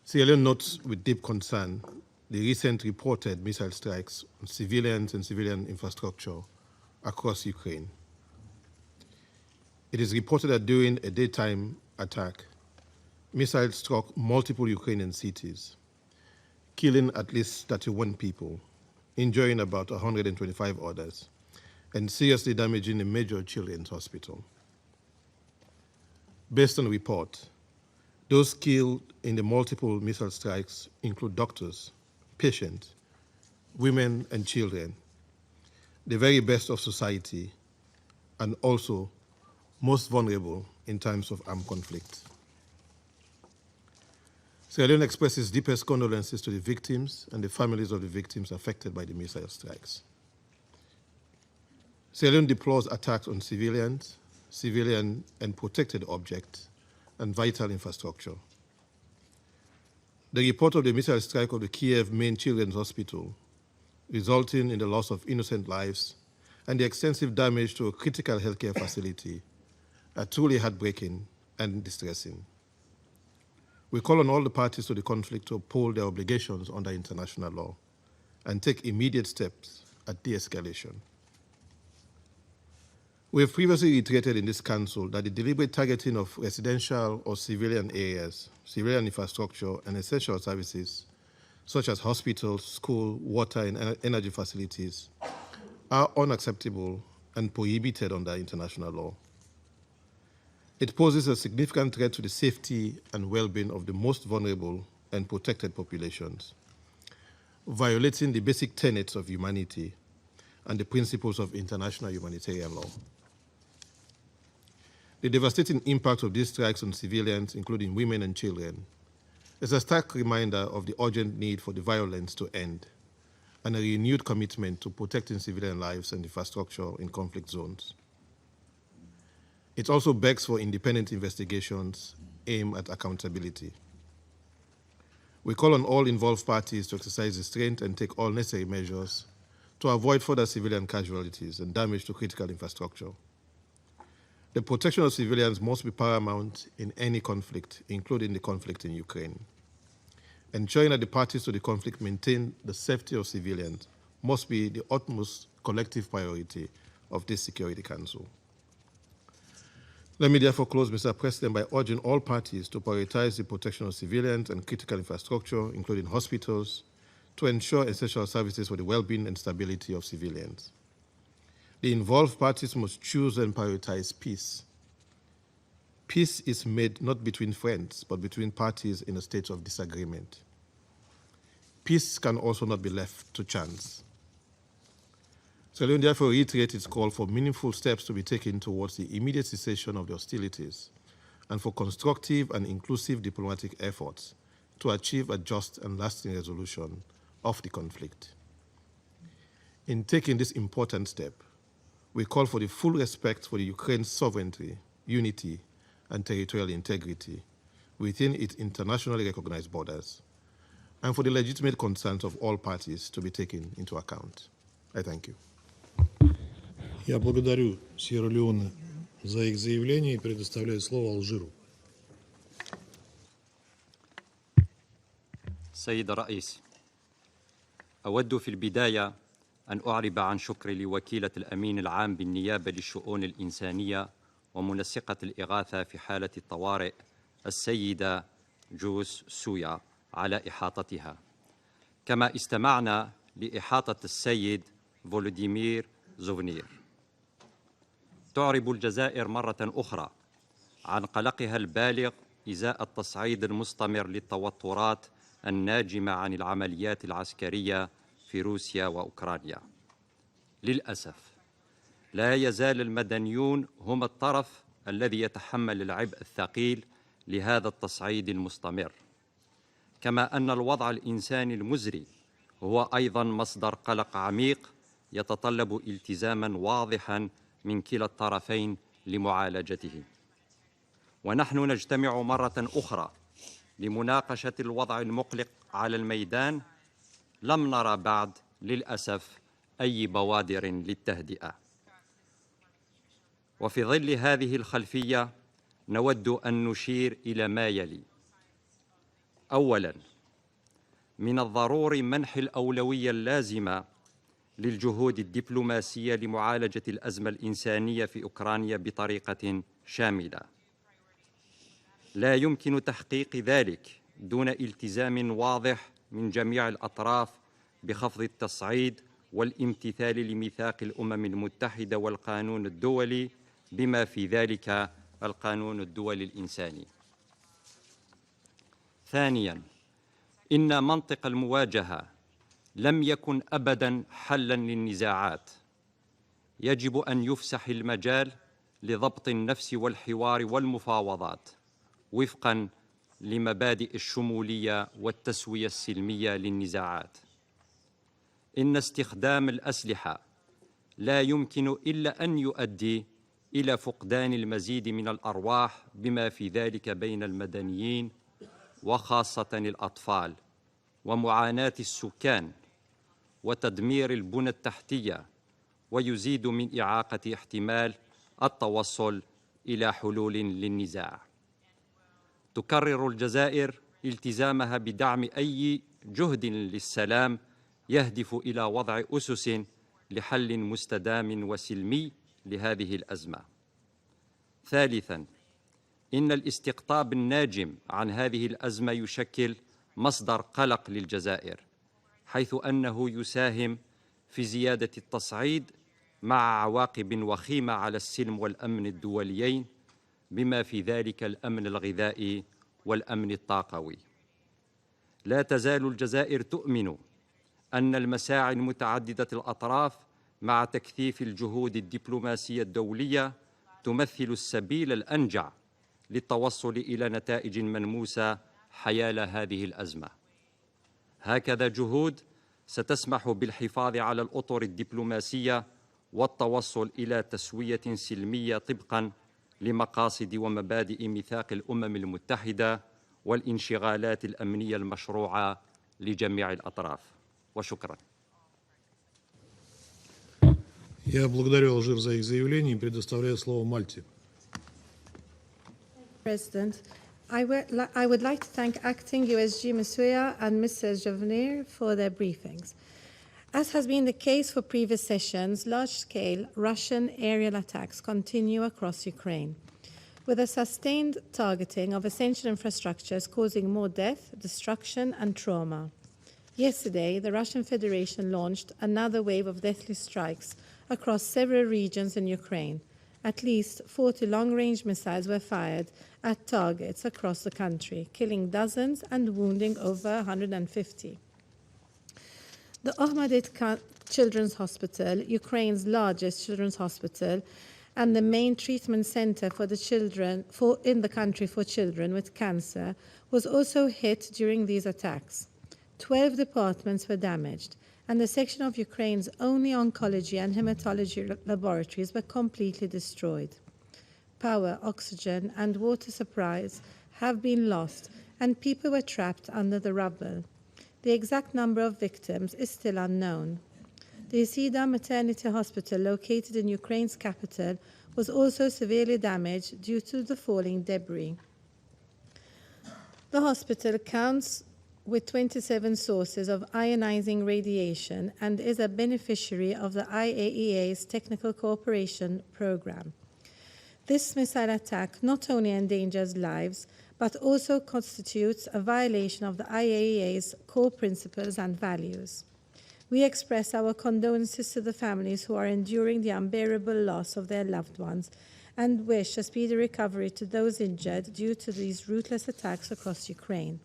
Sierra Leone notes with deep concern the recent reported missile strikes on civilians and civilian infrastructure across Ukraine. It is reported that during a daytime attack, missiles struck multiple Ukrainian cities, killing at least 31 people, injuring about 125 others, and seriously damaging a major children's hospital. Based on report, those killed in the multiple missile strikes include doctors, patients, women and children, the very best of society, and also most vulnerable in times of armed conflict. Sierra Leone expresses deepest condolences to the victims and the families of the victims affected by the missile strikes. Sierra Leone deplores attacks on civilians, civilian and protected objects, and vital infrastructure. The report of the missile strike of the Kiev main children's hospital, resulting in the loss of innocent lives and the extensive damage to a critical healthcare facility, are truly heartbreaking and distressing. We call on all the parties to the conflict to uphold their obligations under international law and take immediate steps at de-escalation. We have previously reiterated in this Council that the deliberate targeting of residential or civilian areas, civilian infrastructure, and essential services, such as hospitals, schools, water, and energy facilities, are unacceptable and prohibited under international law. It poses a significant threat to the safety and well-being of the most vulnerable and protected populations, violating the basic tenets of humanity and the principles of international humanitarian law. The devastating impact of these strikes on civilians, including women and children, is a stark reminder of the urgent need for the violence to end and a renewed commitment to protecting civilian lives and infrastructure in conflict zones. It also begs for independent investigations aimed at accountability. We call on all involved parties to exercise restraint and take all necessary measures to avoid further civilian casualties and damage to critical infrastructure. The protection of civilians must be paramount in any conflict, including the conflict in Ukraine. Ensuring that the parties to the conflict maintain the safety of civilians must be the utmost collective priority of this Security Council. Let me therefore close, Mr. President, by urging all parties to prioritize the protection of civilians and critical infrastructure, including hospitals, to ensure essential services for the well-being and stability of civilians. The involved parties must choose and prioritize peace. Peace is made not between friends, but between parties in a state of disagreement. Peace can also not be left to chance. Sierra Leone therefore reiterates its call for meaningful steps to be taken towards the immediate cessation of the hostilities and for constructive and inclusive diplomatic efforts to achieve a just and lasting resolution of the conflict. In taking this important step, we call for the full respect for the Ukraine's sovereignty, unity, and territorial integrity within its internationally recognized borders, and for the legitimate concerns of all parties to be taken into account. I thank you. Я благодарю Сьерра-Леоне за их заявление и предоставляю слово Алжиру. سيد الرئيس، أود في البداية أن أعرب عن شكري لوكيلة الأمين العام بالنيابة للشؤون الإنسانية ومنسقة الإغاثة في حالة الطوارئ السيدة جوس سويا على إحاطتها، كما استمعنا لإحاطة السيد فولوديمير زوفنير. تعرب الجزائر مرة أخرى عن قلقها البالغ إزاء التصعيد المستمر للتوترات الناجمة عن العمليات العسكرية في روسيا وأوكرانيا. للأسف لا يزال المدنيون هم الطرف الذي يتحمل العبء الثقيل لهذا التصعيد المستمر، كما أن الوضع الإنساني المزري هو أيضا مصدر قلق عميق يتطلب التزاما واضحا من كلا الطرفين لمعالجته. ونحن نجتمع مرة أخرى لمناقشة الوضع المقلق على الميدان. لم نرى بعد للأسف أي بوادر للتهدئة. وفي ظل هذه الخلفية نود أن نشير إلى ما يلي. أولاً، من الضروري منح الأولوية اللازمة للجهود الدبلوماسية لمعالجة الأزمة الإنسانية في أوكرانيا بطريقة شاملة. لا يمكن تحقيق ذلك دون التزام واضح من جميع الأطراف بخفض التصعيد والامتثال لميثاق الأمم المتحدة والقانون الدولي، بما في ذلك القانون الدولي الإنساني. ثانياً، إن منطق المواجهة لم يكن أبداً حلاً للنزاعات. يجب أن يفسح المجال لضبط النفس والحوار والمفاوضات وفقاً لمبادئ الشمولية والتسوية السلمية للنزاعات. إن استخدام الأسلحة لا يمكن إلا أن يؤدي إلى فقدان المزيد من الأرواح، بما في ذلك بين المدنيين وخاصة الأطفال، ومعاناة السكان، وتدمير البنى التحتية، ويزيد من إعاقة احتمال التوصل إلى حلول للنزاع. تكرر الجزائر التزامها بدعم أي جهد للسلام يهدف إلى وضع أسس لحل مستدام وسلمي لهذه الأزمة. ثالثاً، إن الاستقطاب الناجم عن هذه الأزمة يشكل مصدر قلق للجزائر، حيث أنه يساهم في زيادة التصعيد مع عواقب وخيمة على السلم والأمن الدوليين، بما في ذلك الأمن الغذائي والأمن الطاقوي. لا تزال الجزائر تؤمن أن المساعي المتعددة الأطراف مع تكثيف الجهود الدبلوماسية الدولية تمثل السبيل الأنجع للتوصل إلى نتائج ملموسة حيال هذه الأزمة. هكذا جهود ستسمح بالحفاظ على الأطر الدبلوماسية والتوصل إلى تسوية سلمية طبقاً لمقاصد ومبادئ ميثاق الأمم المتحدة والانشغالات الأمنية المشروعة لجميع الأطراف. وشكراً. Я благодарю Алжир за их заявление и предоставляю слово Мальте. President, I would like to thank Acting USG Msuya and Mr. Jovenir for their briefings. As has been the case for previous sessions, large-scale Russian aerial attacks continue across Ukraine, with a sustained targeting of essential infrastructures causing more death, destruction, and trauma. Yesterday, the Russian Federation launched another wave of deathly strikes across several regions in Ukraine. At least 40 long-range missiles were fired at targets across the country, killing dozens and wounding over 150. The Охматдет Children's Hospital, Ukraine's largest children's hospital, and the main treatment center for the children in the country for children with cancer, was also hit during these attacks. 12 departments were damaged, and the section of Ukraine's only oncology and hematology laboratories were completely destroyed. Power, oxygen, and water supplies have been lost, and people were trapped under the rubble. The exact number of victims is still unknown. The Isida Maternity Hospital, located in Ukraine's capital, was also severely damaged due to the falling debris. The hospital counts with 27 sources of ionizing radiation and is a beneficiary of the IAEA's Technical Cooperation Program. This missile attack not only endangers lives, but also constitutes a violation of the IAEA's core principles and values. We express our condolences to the families who are enduring the unbearable loss of their loved ones and wish a speedy recovery to those injured due to these ruthless attacks across Ukraine.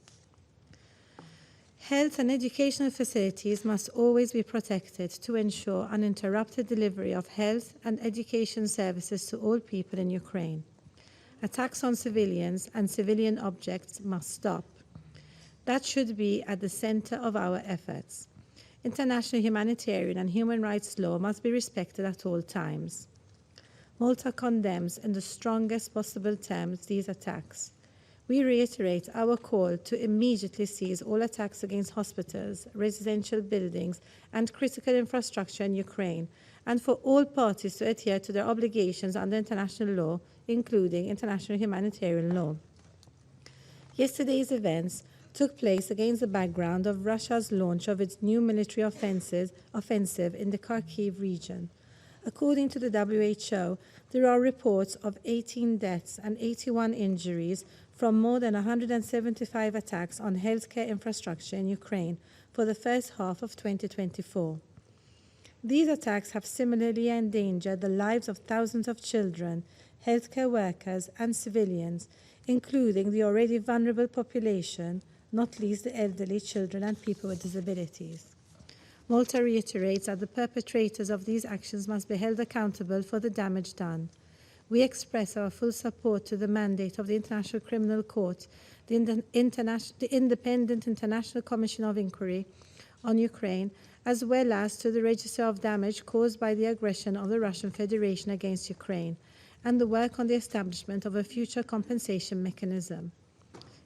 Health and educational facilities must always be protected to ensure uninterrupted delivery of health and education services to all people in Ukraine. Attacks on civilians and civilian objects must stop. That should be at the center of our efforts. International humanitarian and human rights law must be respected at all times. Malta condemns in the strongest possible terms these attacks. We reiterate our call to immediately cease all attacks against hospitals, residential buildings, and critical infrastructure in Ukraine, and for all parties to adhere to their obligations under international law, including international humanitarian law. Yesterday's events took place against the background of Russia's launch of its new military offensive in the Kharkiv region. According to the WHO, there are reports of 18 deaths and 81 injuries from more than 175 attacks on healthcare infrastructure in Ukraine for the first half of 2024. These attacks have similarly endangered the lives of thousands of children, healthcare workers, and civilians, including the already vulnerable population, not least the elderly, children, and people with disabilities. Malta reiterates that the perpetrators of these actions must be held accountable for the damage done. We express our full support to the mandate of the International Criminal Court, the Independent International Commission of Inquiry on Ukraine, as well as to the register of damage caused by the aggression of the Russian Federation against Ukraine, and the work on the establishment of a future compensation mechanism.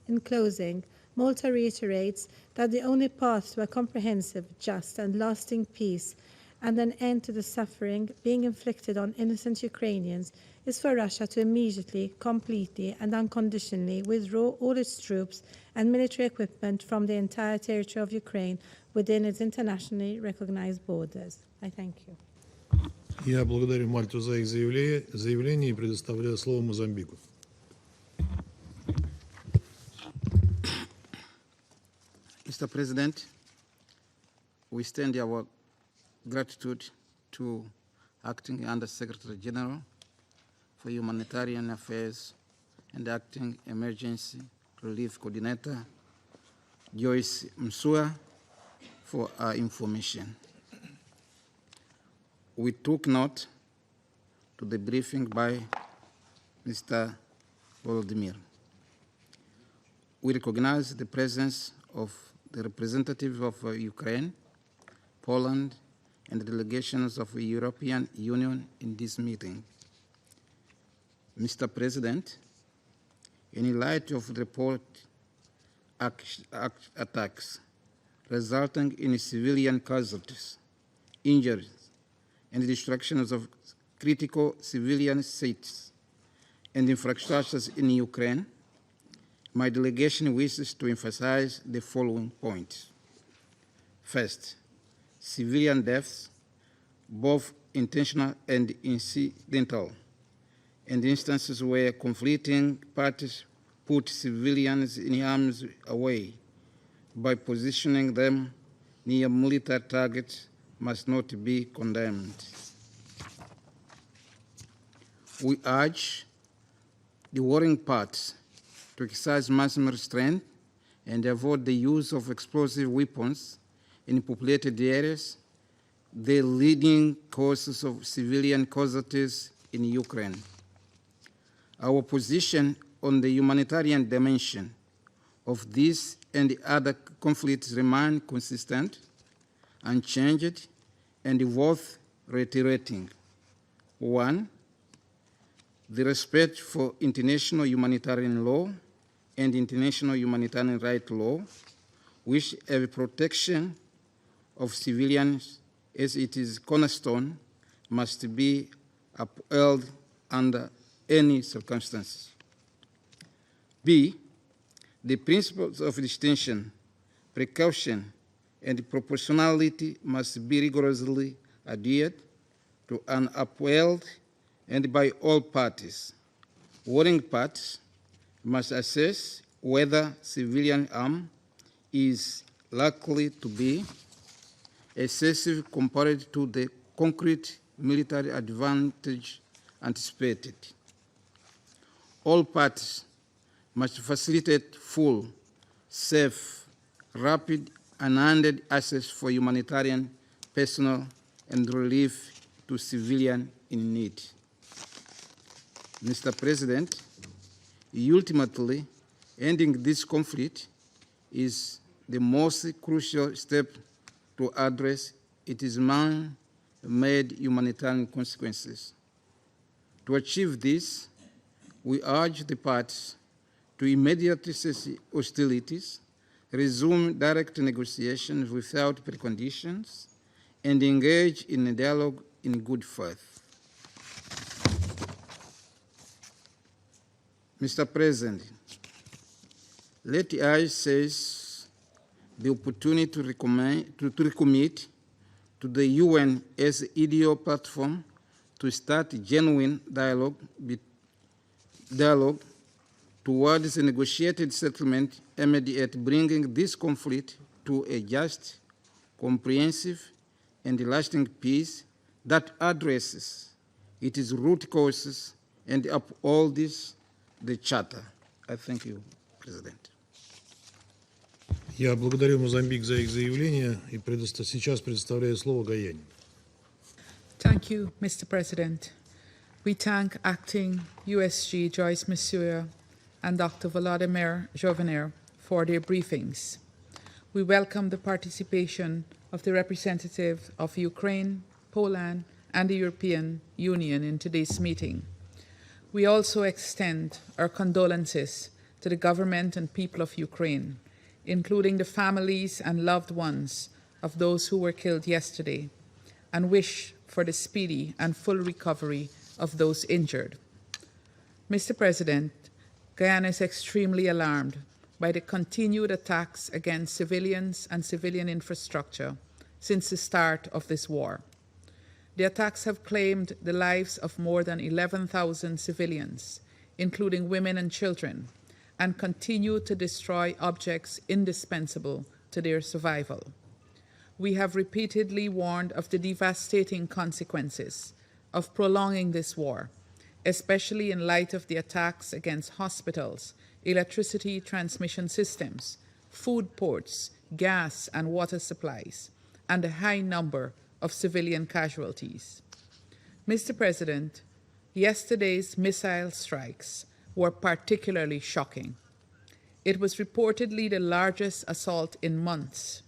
In closing, Malta reiterates that the only path to a comprehensive, just, and lasting peace and an end to the suffering being inflicted on innocent Ukrainians is for Russia to immediately, completely, and unconditionally withdraw all its troops and military equipment from the entire territory of Ukraine within its internationally recognized borders. I thank you. Я благодарю Мальту за их заявление и предоставляю слово Мозамбику. Mr. President, we extend our gratitude to Acting Under Secretary General for Humanitarian Affairs and Acting Emergency Relief Coordinator Joyce Msuya for our information. We took note to the briefing by Mr. Volodymyr. We recognize the presence of the representatives of Ukraine, Poland, and the delegations of the European Union in this meeting. Mr. President, in light of the report attacks resulting in civilian casualties, injuries, and destructions of critical civilian sites and infrastructures in Ukraine, my delegation wishes to emphasize the following points. First, civilian deaths, both intentional and incidental, and instances where conflicting parties put civilians in harm's way by positioning them near military targets must not be condemned. We urge the warring parties to exercise maximum restraint and avoid the use of explosive weapons in populated areas, the leading causes of civilian casualties in Ukraine. Our position on the humanitarian dimension of this and the other conflicts remain consistent, unchanged, and worth reiterating. One, the respect for international humanitarian law and international humanitarian rights law, which have protection of civilians as it is cornerstone, must be upheld under any circumstances. B, the principles of distinction, precaution, and proportionality must be rigorously adhered to and upheld and by all parties. Warring parties must assess whether civilian harm is likely to be excessive compared to the concrete military advantage anticipated. All parties must facilitate full, safe, rapid, and unhindered access for humanitarian personnel and relief to civilians in need. Mr. President, ultimately, ending this conflict is the most crucial step to address its man-made humanitarian consequences. To achieve this, we urge the parties to immediately cess hostilities, resume direct negotiations without preconditions, and engage in a dialogue in good faith. Mr. President, let I seize the opportunity to recommit to the UN as EDO platform to start genuine dialogue towards a negotiated settlement aimed at bringing this conflict to a just, comprehensive, and lasting peace that addresses its root causes and upholds the Charter. I thank you, President. Я благодарю Мозамбик за их заявление и сейчас предоставляю слово Гаяне. Thank you, Mr. President. We thank Acting USG Joyce Msuya and Dr. Volodymyr Jovenir for their briefings. We welcome the participation of the representative of Ukraine, Poland, and the European Union in today's meeting. We also extend our condolences to the government and people of Ukraine, including the families and loved ones of those who were killed yesterday, and wish for the speedy and full recovery of those injured. Mr. President, Guyana is extremely alarmed by the continued attacks against civilians and civilian infrastructure since the start of this war. The attacks have claimed the lives of more than 11,000 civilians, including women and children, and continue to destroy objects indispensable to their survival. We have repeatedly warned of the devastating consequences of prolonging this war, especially in light of the attacks against hospitals, electricity transmission systems, food ports, gas and water supplies, and a high number of civilian casualties. Mr. President, yesterday's missile strikes were particularly shocking. It was reportedly the largest assault in months,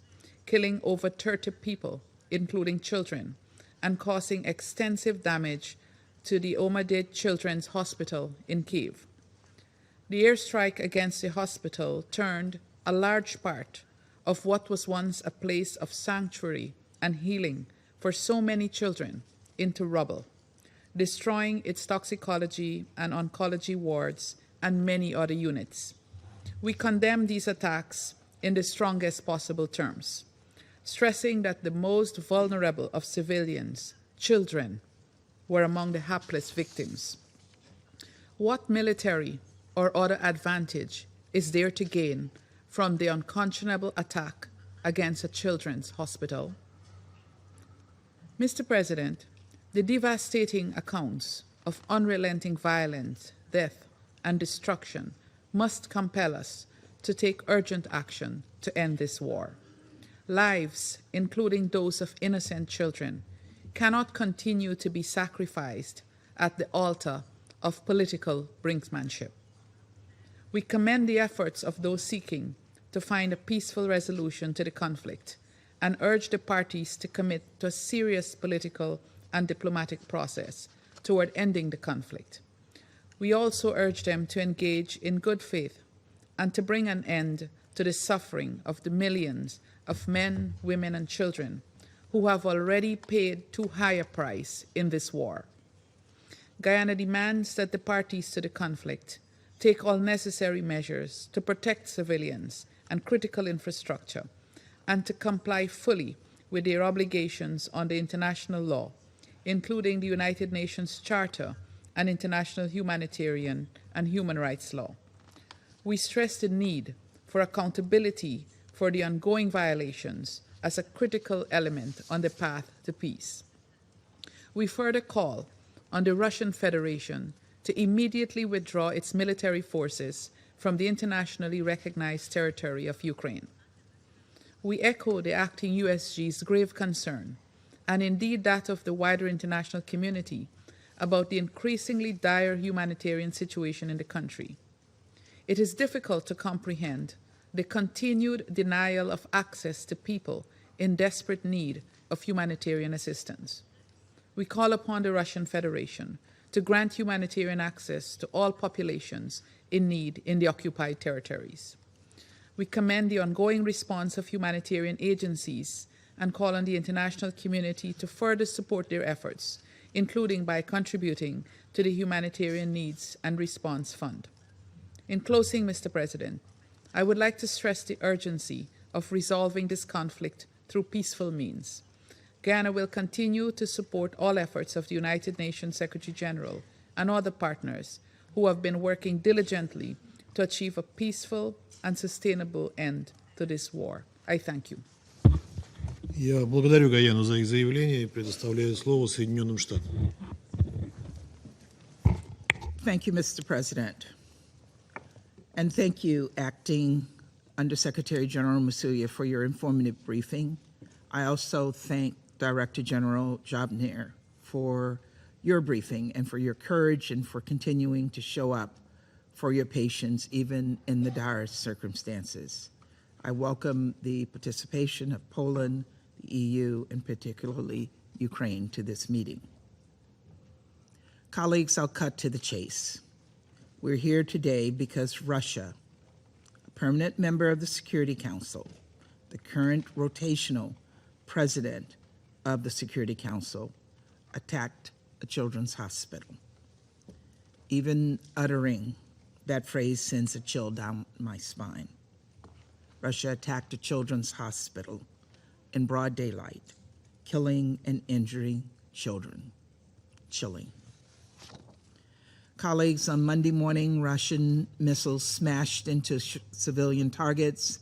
killing over 30 people, including children, and causing extensive damage to the Охматдет Children's Hospital in Kyiv. The airstrike against the hospital turned a large part of what was once a place of sanctuary and healing for so many children into rubble, destroying its toxicology and oncology wards and many other units. We condemn these attacks in the strongest possible terms, stressing that the most vulnerable of civilians, children, were among the hapless victims. What military or other advantage is there to gain from the unconscionable attack against a children's hospital? Mr. President, the devastating accounts of unrelenting violence, death, and destruction must compel us to take urgent action to end this war. Lives, including those of innocent children, cannot continue to be sacrificed at the altar of political brinksmanship. We commend the efforts of those seeking to find a peaceful resolution to the conflict and urge the parties to commit to a serious political and diplomatic process toward ending the conflict. We also urge them to engage in good faith and to bring an end to the suffering of the millions of men, women, and children who have already paid too high a price in this war. Guyana demands that the parties to the conflict take all necessary measures to protect civilians and critical infrastructure and to comply fully with their obligations under international law, including the United Nations Charter and international humanitarian and human rights law. We stress the need for accountability for the ongoing violations as a critical element on the path to peace. We further call on the Russian Federation to immediately withdraw its military forces from the internationally recognized territory of Ukraine. We echo the acting USG's grave concern, and indeed that of the wider international community, about the increasingly dire humanitarian situation in the country. It is difficult to comprehend the continued denial of access to people in desperate need of humanitarian assistance. We call upon the Russian Federation to grant humanitarian access to all populations in need in the occupied territories. We commend the ongoing response of humanitarian agencies and call on the international community to further support their efforts, including by contributing to the Humanitarian Needs and Response Fund. In closing, Mr. President, I would like to stress the urgency of resolving this conflict through peaceful means. Guyana will continue to support all efforts of the United Nations Secretary General and other partners who have been working diligently to achieve a peaceful and sustainable end to this war. I thank you. Я благодарю Гаяну за их заявление и предоставляю слово Соединенным Штатам. Thank you, Mr. President. And thank you, Acting Undersecretary General Masuya, for your informative briefing. I also thank Director General Jobner for your briefing and for your courage and for continuing to show up for your patients, even in the direst circumstances. I welcome the participation of Poland, the EU, and particularly Ukraine to this meeting. Colleagues, I'll cut to the chase. We're here today because Russia, a permanent member of the Security Council, the current rotational president of the Security Council, attacked a children's hospital. Even uttering that phrase sends a chill down my spine. Russia attacked a children's hospital in broad daylight, killing and injuring children. Chilling. Colleagues, on Monday morning, Russian missiles smashed into civilian targets,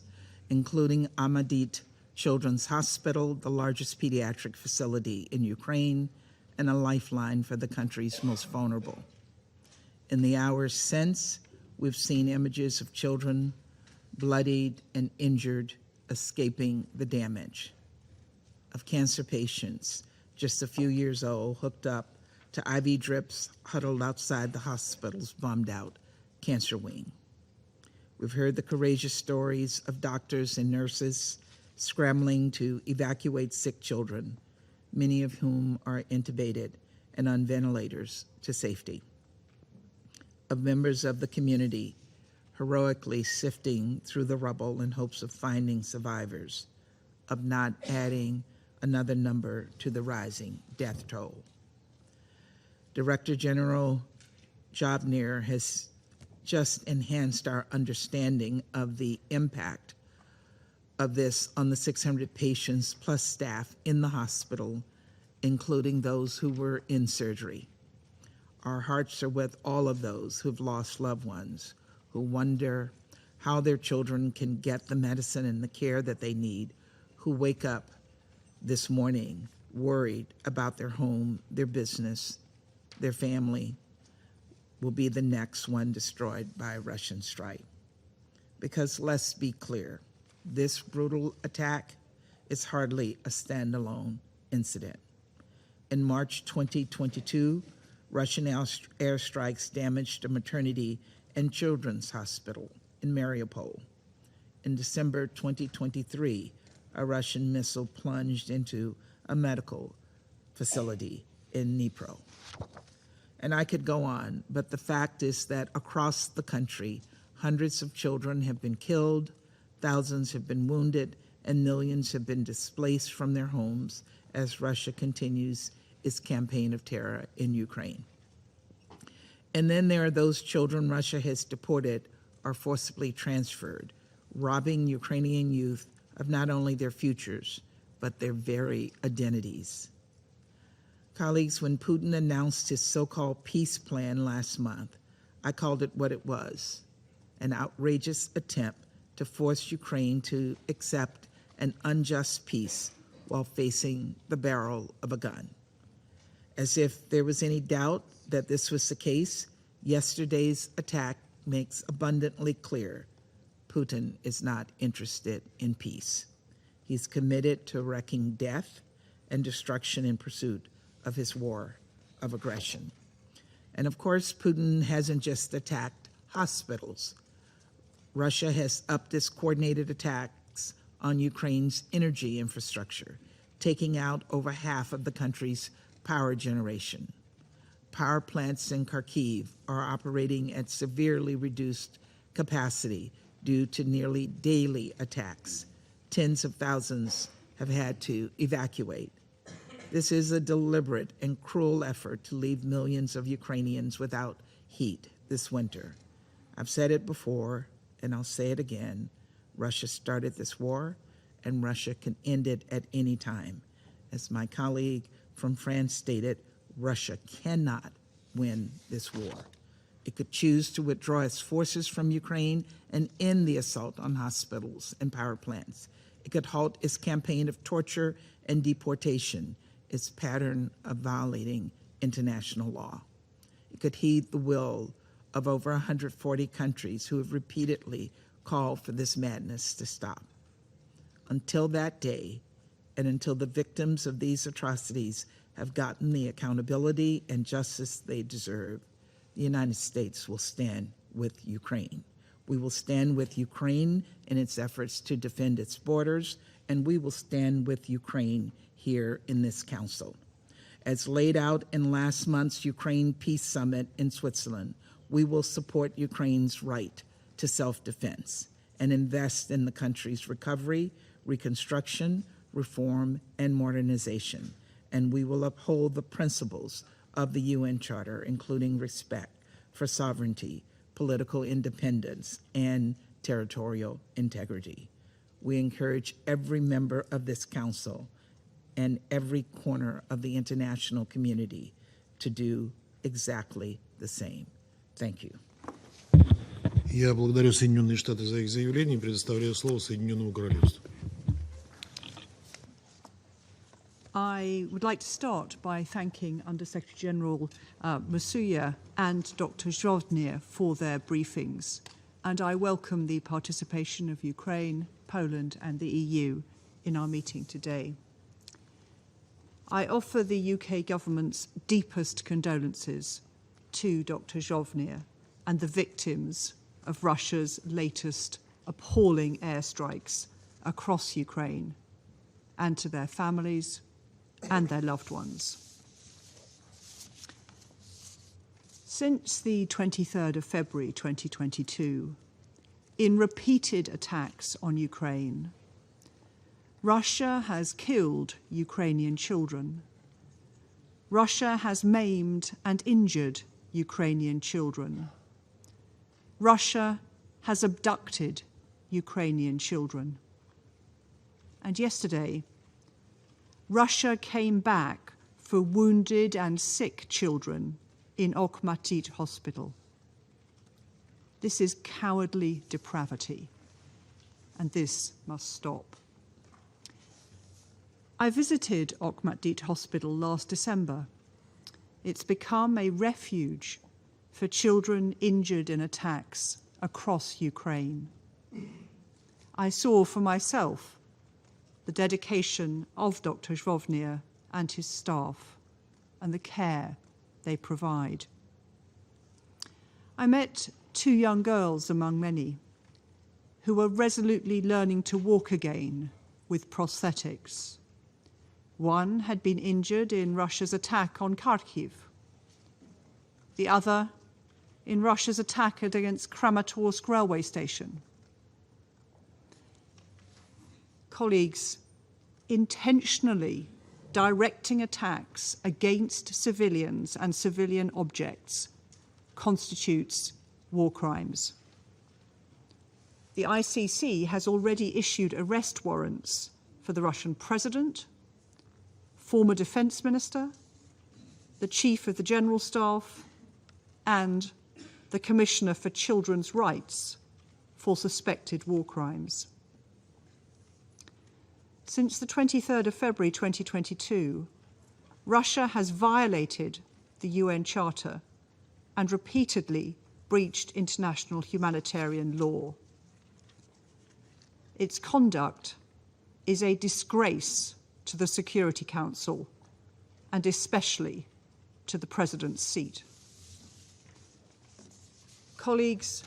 including Охматдет Children's Hospital, the largest pediatric facility in Ukraine, and a lifeline for the country's most vulnerable. In the hours since, we've seen images of children bloodied and injured, escaping the damage, of cancer patients just a few years old hooked up to IV drips huddled outside the hospital's bombed out cancer wing. We've heard the courageous stories of doctors and nurses scrambling to evacuate sick children, many of whom are intubated and on ventilators to safety. Of members of the community heroically sifting through the rubble in hopes of finding survivors, of not adding another number to the rising death toll. Director General Jobner has just enhanced our understanding of the impact of this on the 600 patients plus staff in the hospital, including those who were in surgery. Our hearts are with all of those who've lost loved ones, who wonder how their children can get the medicine and the care that they need, who wake up this morning worried about their home, their business, their family will be the next one destroyed by a Russian strike. Because let's be clear, this brutal attack is hardly a standalone incident. In March 2022, Russian airstrikes damaged a maternity and children's hospital in Mariupol. In December 2023, a Russian missile plunged into a medical facility in Dnipro. And I could go on, but the fact is that across the country, hundreds of children have been killed, thousands have been wounded, and millions have been displaced from their homes as Russia continues its campaign of terror in Ukraine. And then there are those children Russia has deported or forcibly transferred, robbing Ukrainian youth of not only their futures, but their very identities. Colleagues, when Putin announced his so-called peace plan last month, I called it what it was, an outrageous attempt to force Ukraine to accept an unjust peace while facing the barrel of a gun. As if there was any doubt that this was the case, yesterday's attack makes abundantly clear Putin is not interested in peace. He's committed to wreaking death and destruction in pursuit of his war of aggression. And of course, Putin hasn't just attacked hospitals. Russia has upped its coordinated attacks on Ukraine's energy infrastructure, taking out over half of the country's power generation. Power plants in Kharkiv are operating at severely reduced capacity due to nearly daily attacks. Tens of thousands have had to evacuate. This is a deliberate and cruel effort to leave millions of Ukrainians without heat this winter. I've said it before, and I'll say it again. Russia started this war, and Russia can end it at any time. As my colleague from France stated, Russia cannot win this war. It could choose to withdraw its forces from Ukraine and end the assault on hospitals and power plants. It could halt its campaign of torture and deportation, its pattern of violating international law. It could heed the will of over 140 countries who have repeatedly called for this madness to stop. Until that day, and until the victims of these atrocities have gotten the accountability and justice they deserve, the United States will stand with Ukraine. We will stand with Ukraine in its efforts to defend its borders, and we will stand with Ukraine here in this council. As laid out in last month's Ukraine Peace Summit in Switzerland, we will support Ukraine's right to self-defense and invest in the country's recovery, reconstruction, reform, and modernization. And we will uphold the principles of the UN Charter, including respect for sovereignty, political independence, and territorial integrity. We encourage every member of this council and every corner of the international community to do exactly the same. Thank you. Я благодарю Соединенные Штаты за их заявление и предоставляю слово Соединенному Королевству. I would like to start by thanking Under-Secretary General Masuya and Dr. Zhovnir for their briefings, and I welcome the participation of Ukraine, Poland and the EU in our meeting today. I offer the UK government's deepest condolences to Dr. Zhovnir and the victims of Russia's latest appalling airstrikes across Ukraine, and to their families and their loved ones. Since the 23rd of February 2022, in repeated attacks on Ukraine, Russia has killed Ukrainian children. Russia has maimed and injured Ukrainian children. Russia has abducted Ukrainian children. And yesterday, Russia came back for wounded and sick children in Охматдет hospital. This is cowardly depravity, and this must stop. I visited Охматдет hospital last December. It's become a refuge for children injured in attacks across Ukraine. I saw for myself the dedication of Dr. Zhovnir and his staff and the care they provide. I met two young girls among many who were resolutely learning to walk again with prosthetics. One had been injured in Russia's attack on Kharkiv, the other in Russia's attack against Kramatorsk railway station. Colleagues, intentionally directing attacks against civilians and civilian objects constitutes war crimes. The ICC has already issued arrest warrants for the Russian president, former defense minister, the chief of the general staff, and the Commissioner for Children's Rights for suspected war crimes. Since the 23rd of February 2022, Russia has violated the UN Charter and repeatedly breached international humanitarian law. Its conduct is a disgrace to the Security Council and especially to the President's seat. Colleagues,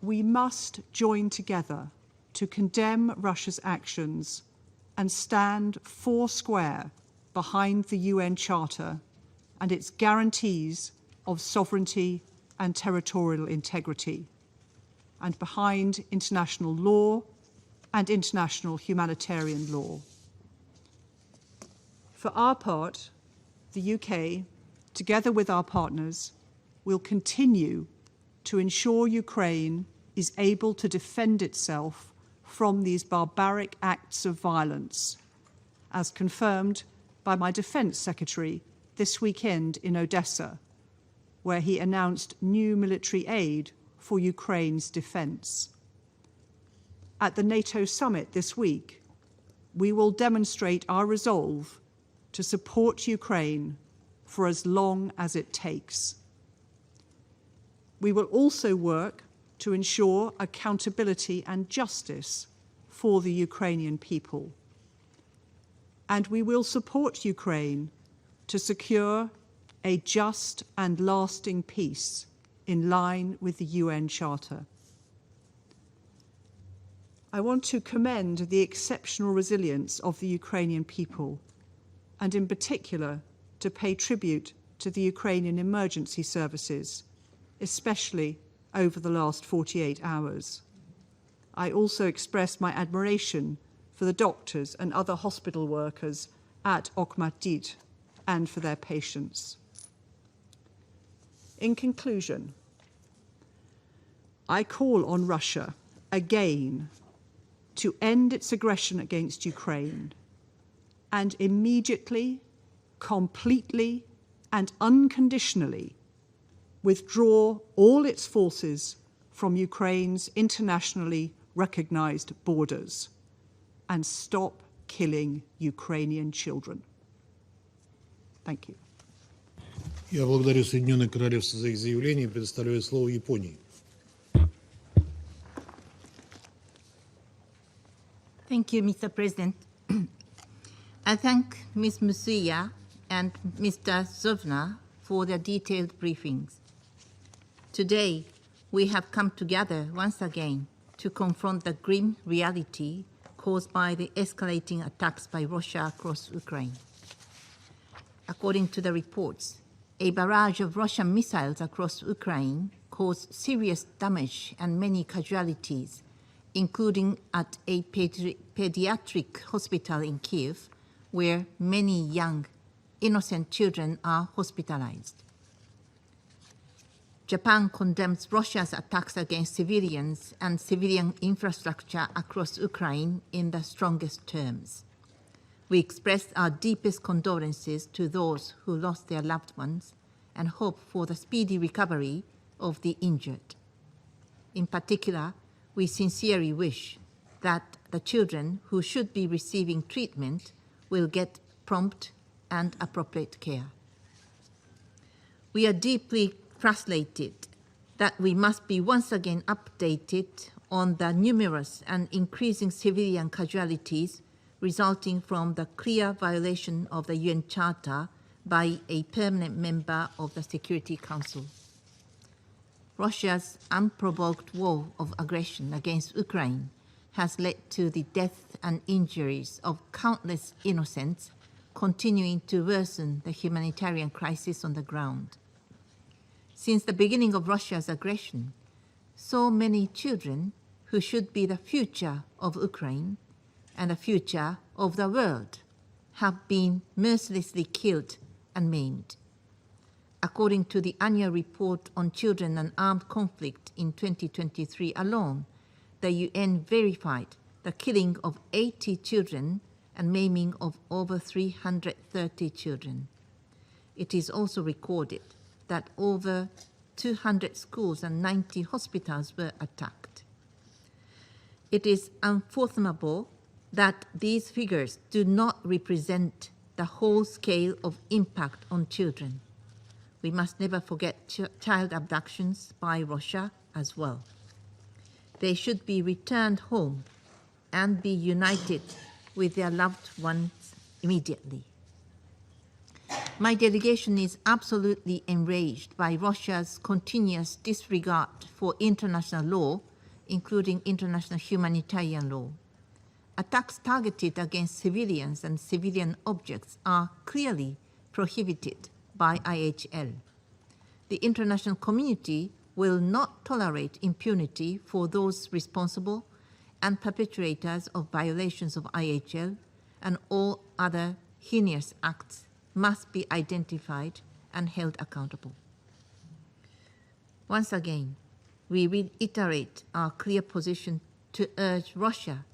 we must join together to condemn Russia's actions and stand foursquare behind the UN Charter and its guarantees of sovereignty and territorial integrity, and behind international law and international humanitarian law. For our part, the UK, together with our partners, will continue to ensure Ukraine is able to defend itself from these barbaric acts of violence, as confirmed by my Defence Secretary this weekend in Odessa, where he announced new military aid for Ukraine's defence. At the NATO summit this week, we will demonstrate our resolve to support Ukraine for as long as it takes. We will also work to ensure accountability and justice for the Ukrainian people. And we will support Ukraine to secure a just and lasting peace in line with the UN Charter. I want to commend the exceptional resilience of the Ukrainian people, and in particular to pay tribute to the Ukrainian emergency services, especially over the last 48 hours. I also express my admiration for the doctors and other hospital workers at Охматдет and for their patients. In conclusion, I call on Russia again to end its aggression against Ukraine and immediately, completely, and unconditionally withdraw all its forces from Ukraine's internationally recognized borders and stop killing Ukrainian children. Thank you. Я благодарю Соединенное Королевство за их заявление и предоставляю слово Японии. Thank you, Mr. President. I thank Ms. Musuya and Mr. Zovna for their detailed briefings. Today, we have come together once again to confront the grim reality caused by the escalating attacks by Russia across Ukraine. According to the reports, a barrage of Russian missiles across Ukraine caused serious damage and many casualties, including at a pediatric hospital in Kiev, where many young, innocent children are hospitalized. Japan condemns Russia's attacks against civilians and civilian infrastructure across Ukraine in the strongest terms. We express our deepest condolences to those who lost their loved ones and hope for the speedy recovery of the injured. In particular, we sincerely wish that the children who should be receiving treatment will get prompt and appropriate care. We are deeply frustrated that we must be once again updated on the numerous and increasing civilian casualties resulting from the clear violation of the UN Charter by a permanent member of the Security Council. Russia's unprovoked war of aggression against Ukraine has led to the death and injuries of countless innocents, continuing to worsen the humanitarian crisis on the ground. Since the beginning of Russia's aggression, so many children who should be the future of Ukraine and the future of the world have been mercilessly killed and maimed. According to the annual report on children and armed conflict in 2023 alone, the UN verified the killing of 80 children and maiming of over 330 children. It is also recorded that over 200 schools and 90 hospitals were attacked. It is unfathomable that these figures do not represent the whole scale of impact on children. We must never forget child abductions by Russia as well. They should be returned home and be united with their loved ones immediately. My delegation is absolutely enraged by Russia's continuous disregard for international law including international humanitarian law. Attacks targeted against civilians and civilian objects are clearly prohibited by IHL. The international community will not tolerate impunity for those responsible and perpetrators of violations of IHL, and all other heinous acts must be identified and held accountable. Once again, we reiterate our clear position to urge Russia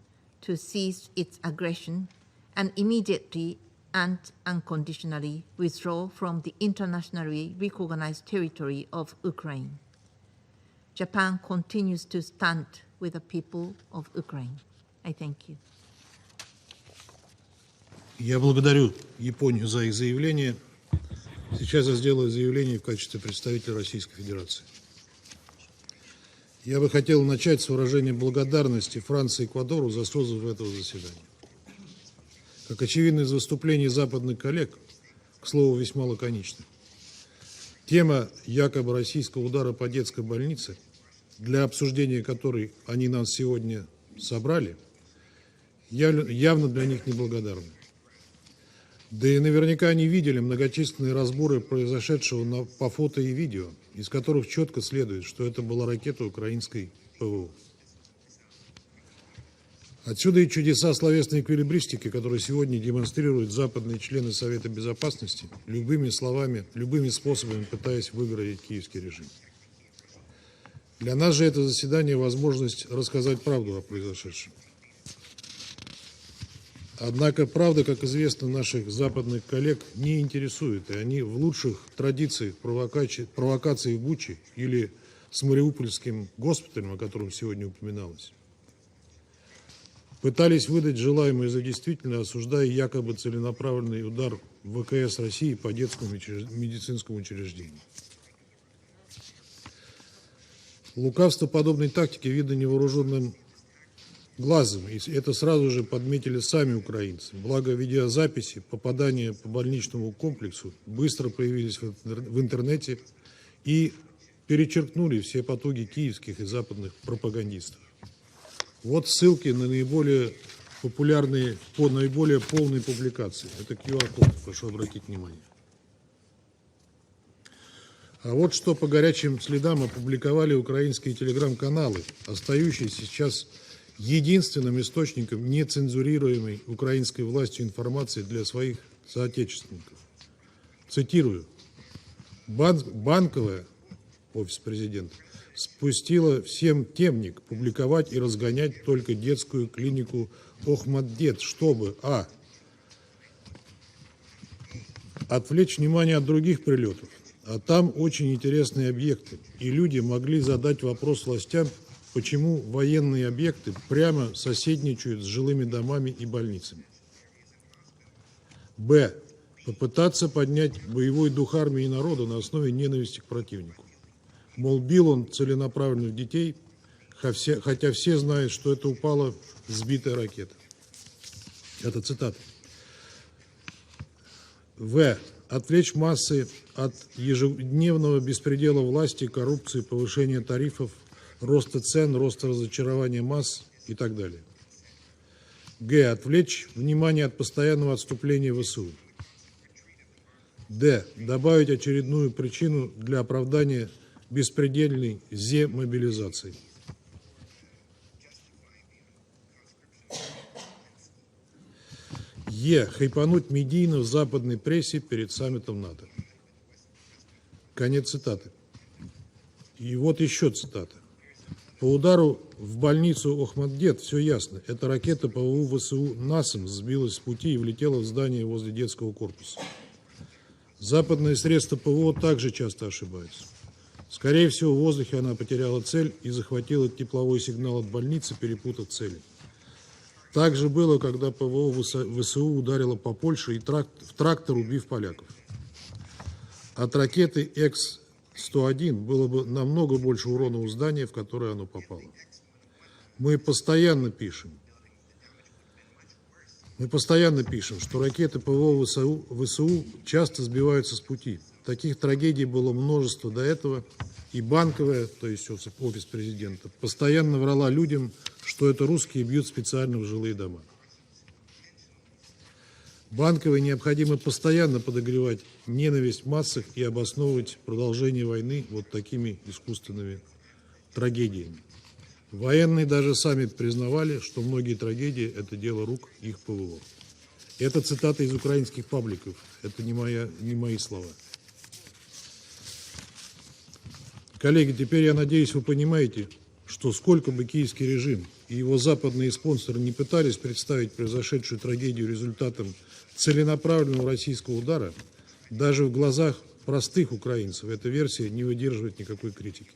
to cease its aggression and immediately and unconditionally withdraw from the internationally recognized territory of Ukraine. Japan continues to stand with the people of Ukraine. I thank you. Я благодарю Японию за их заявление. Сейчас я сделаю заявление в качестве представителя Российской Федерации. Я бы хотел начать с выражения благодарности Франции и Эквадору за созыв этого заседания. Как очевидно из выступлений западных коллег, к слову, весьма лаконично, тема якобы российского удара по детской больнице, для обсуждения которой они нас сегодня собрали, явно для них неблагодарна. Да и наверняка они видели многочисленные разборы произошедшего по фото и видео, из которых четко следует, что это была ракета украинской ПВО. Отсюда и чудеса словесной эквилибристики, которые сегодня демонстрируют западные члены Совета Безопасности, любыми словами, любыми способами пытаясь выгородить киевский режим. Для нас же это заседание возможность рассказать правду о произошедшем. Однако правда, как известно, наших западных коллег не интересует, и они в лучших традициях провокаций в Буче или с Мариупольским госпиталем, о котором сегодня упоминалось, пытались выдать желаемое за действительно, осуждая якобы целенаправленный удар ВКС России по детскому медицинскому учреждению. Лукавство подобной тактики видно невооруженным глазом, и это сразу же подметили сами украинцы. Благо видеозаписи попадания по больничному комплексу быстро появились в интернете и перечеркнули все потуги киевских и западных пропагандистов. Вот ссылки на наиболее популярные, наиболее полные публикации. Это QR-код, прошу обратить внимание. А вот что по горячим следам опубликовали украинские телеграм-каналы, остающиеся сейчас единственным источником нецензурируемой украинской властью информации для своих соотечественников. Цитирую. Банковая, офис президента, спустила всем темник публиковать и разгонять только детскую клинику Охматдет, чтобы отвлечь внимание от других прилетов. А там очень интересные объекты, и люди могли задать вопрос властям, почему военные объекты прямо соседничают с жилыми домами и больницами. Б. Попытаться поднять боевой дух армии и народа на основе ненависти к противнику. Мол, бил он целенаправленных детей, хотя все знают, что это упала сбитая ракета. Это цитата. В. Отвлечь массы от ежедневного беспредела власти, коррупции, повышения тарифов, роста цен, роста разочарования масс и так далее. Г. Отвлечь внимание от постоянного отступления ВСУ. Д. Добавить очередную причину для оправдания беспредельной зе-мобилизации. Е. Хайпануть медийно в западной прессе перед саммитом НАТО. Конец цитаты. И вот еще цитата. По удару в больницу Охматдет все ясно. Эта ракета ПВО ВСУ НАСАМ сбилась с пути и влетела в здание возле детского корпуса. Западные средства ПВО также часто ошибаются. Скорее всего, в воздухе она потеряла цель и захватила тепловой сигнал от больницы, перепутав цели. Так же было, когда ПВО ВСУ ударило по Польше и в трактор, убив поляков. От ракеты ЭКС-101 было бы намного больше урона у здания, в которое оно попало. Мы постоянно пишем, что ракеты ПВО ВСУ часто сбиваются с пути. Таких трагедий было множество до этого, И Банковая, то есть офис президента, постоянно врала людям, что это русские бьют специально в жилые дома. Банковой необходимо постоянно подогревать ненависть в массах и обосновывать продолжение войны вот такими искусственными трагедиями. Военные даже сами признавали, что многие трагедии – это дело рук их ПВО. Это цитата из украинских пабликов, это не мои слова. Коллеги, теперь я надеюсь, вы понимаете, что сколько бы киевский режим и его западные спонсоры не пытались представить произошедшую трагедию результатом целенаправленного российского удара, даже в глазах простых украинцев эта версия не выдерживает никакой критики.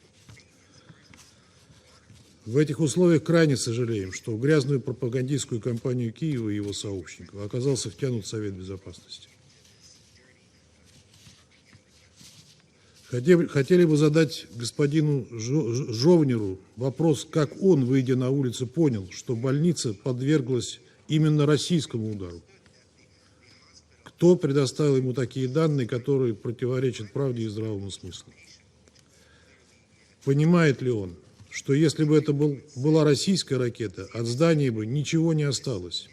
В этих условиях крайне сожалеем, что в грязную пропагандистскую кампанию Киева и его сообщников оказался втянут Совет Безопасности. Хотели бы задать господину Жовниру вопрос, как он, выйдя на улицу, понял, что больница подверглась именно российскому удару. Кто предоставил ему такие данные, которые противоречат правде и здравому смыслу? Понимает ли он, что если бы это была российская ракета, от здания бы ничего не осталось,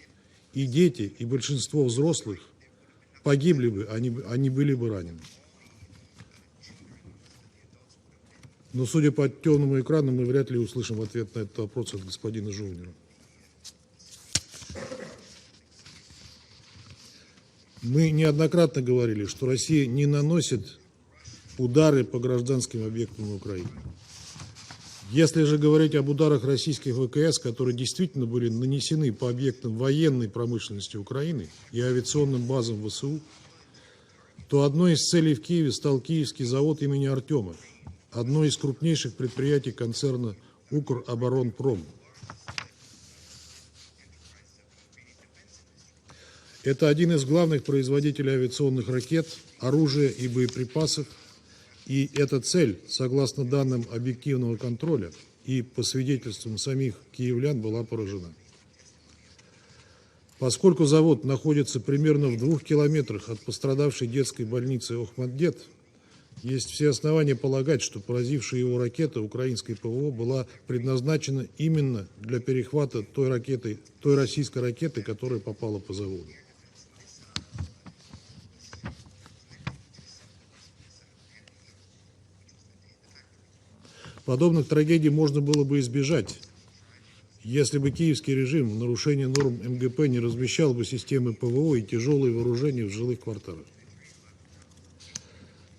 и дети, и большинство взрослых погибли бы, они были бы ранены? Но, судя по темному экрану, мы вряд ли услышим ответ на этот вопрос от господина Жовнира. Мы неоднократно говорили, что Россия не наносит удары по гражданским объектам на Украине. Если же говорить об ударах российских ВКС, которые действительно были нанесены по объектам военной промышленности Украины и авиационным базам ВСУ, то одной из целей в Киеве стал Киевский завод имени Артема, одно из крупнейших предприятий концерна «Укроборонпром». Это один из главных производителей авиационных ракет, оружия и боеприпасов, и эта цель, согласно данным объективного контроля и по свидетельствам самих киевлян, была поражена. Поскольку завод находится примерно в 2 километрах от пострадавшей детской больницы Охматдет, есть все основания полагать, что поразившая его ракета украинской ПВО была предназначена именно для перехвата той российской ракеты, которая попала по заводу. Подобных трагедий можно было бы избежать, если бы киевский режим в нарушение норм МГП не размещал бы системы ПВО и тяжелые вооружения в жилых кварталах.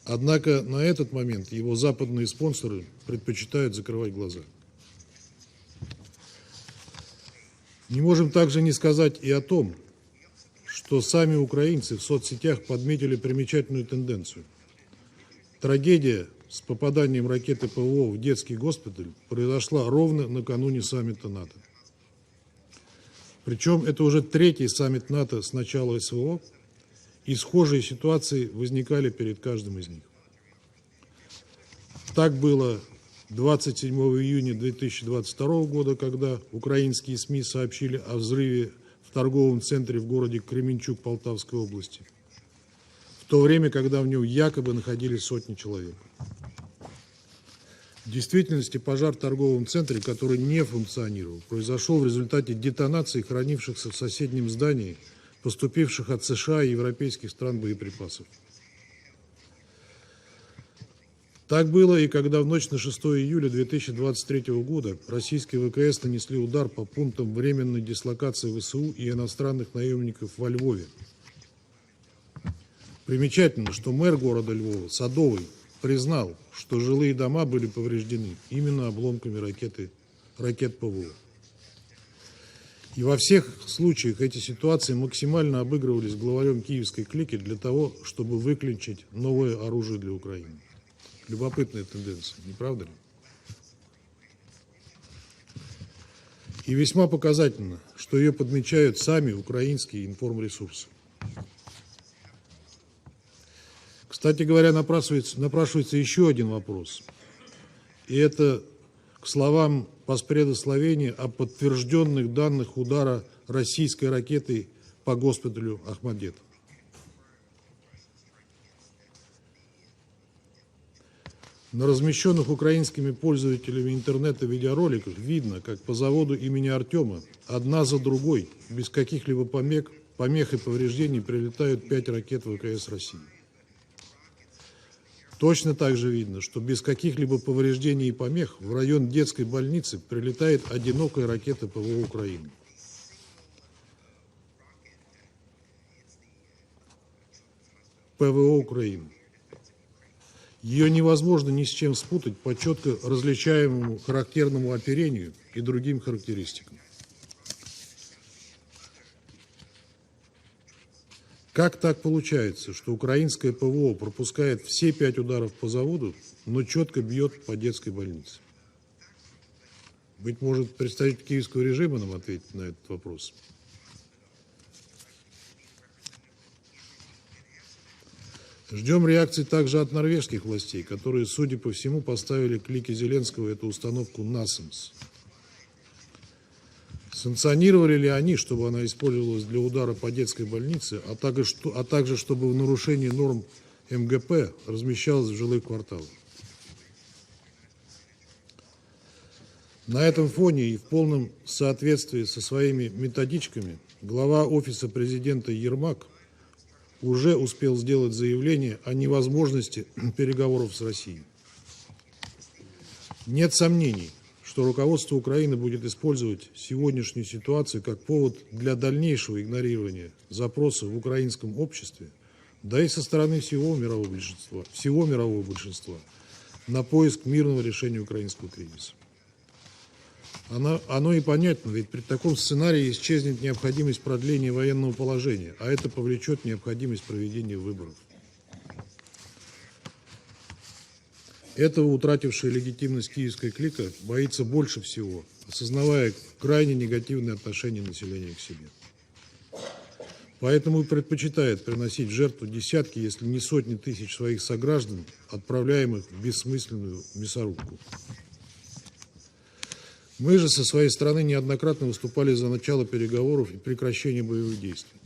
Однако на этот момент его западные спонсоры предпочитают закрывать глаза. Не можем также не сказать и о том, что сами украинцы в соцсетях подметили примечательную тенденцию. Трагедия с попаданием ракеты ПВО в детский госпиталь произошла ровно накануне саммита НАТО. Причем это уже 3-й саммит НАТО с начала СВО, и схожие ситуации возникали перед каждым из них. Так было 27 июня 2022 года, когда украинские СМИ сообщили о взрыве в торговом центре в городе Кременчуг Полтавской области, в то время, когда в нем якобы находились сотни человек. В действительности пожар в торговом центре, который не функционировал, произошел в результате детонации хранившихся в соседнем здании поступивших от США и европейских стран боеприпасов. Так было и когда в ночь на 6 июля 2023 года российские ВКС нанесли удар по пунктам временной дислокации ВСУ и иностранных наемников во Львове. Примечательно, что мэр города Львова, Садовый, признал, что жилые дома были повреждены именно обломками ракет ПВО. И во всех случаях эти ситуации максимально обыгрывались главарем киевской клики для того, чтобы выключить новое оружие для Украины. Любопытная тенденция, не правда ли? И весьма показательно, что ее подмечают сами украинские информресурсы. Кстати говоря, напрашивается еще один вопрос. И это к словам поспредословения о подтвержденных данных удара российской ракетой по госпиталю Охматдет. На размещенных украинскими пользователями интернета видеороликах видно, как по заводу имени Артема одна за другой, без каких-либо помех и повреждений, прилетают 5 ракет ВКС России. Точно так же видно, что без каких-либо повреждений и помех в район детской больницы прилетает одинокая ракета ПВО Украины. ПВО Украины. Ее невозможно ни с чем спутать по четко различаемому характерному оперению и другим характеристикам. Как так получается, что украинское ПВО пропускает все 5 ударов по заводу, но четко бьет по детской больнице? Быть может, представитель киевского режима нам ответит на этот вопрос. Ждем реакции также от норвежских властей, которые, судя по всему, поставили клике Зеленского эту установку насамс. Санкционировали ли они, чтобы она использовалась для удара по детской больнице, а также чтобы в нарушении норм МГП размещалась в жилых кварталах? На этом фоне и в полном соответствии со своими методичками глава Офиса президента Ермак уже успел сделать заявление о невозможности переговоров с Россией. Нет сомнений, что руководство Украины будет использовать сегодняшнюю ситуацию как повод для дальнейшего игнорирования запроса в украинском обществе, да и со стороны всего мирового большинства на поиск мирного решения украинского кризиса. Оно и понятно, ведь при таком сценарии исчезнет необходимость продления военного положения, а это повлечет необходимость проведения выборов. Этого утратившая легитимность киевская клика боится больше всего, осознавая крайне негативное отношение населения к себе. Поэтому и предпочитает приносить в жертву десятки, если не сотни тысяч своих сограждан, отправляемых в бессмысленную мясорубку. Мы же со своей стороны неоднократно выступали за начало переговоров и прекращение боевых действий.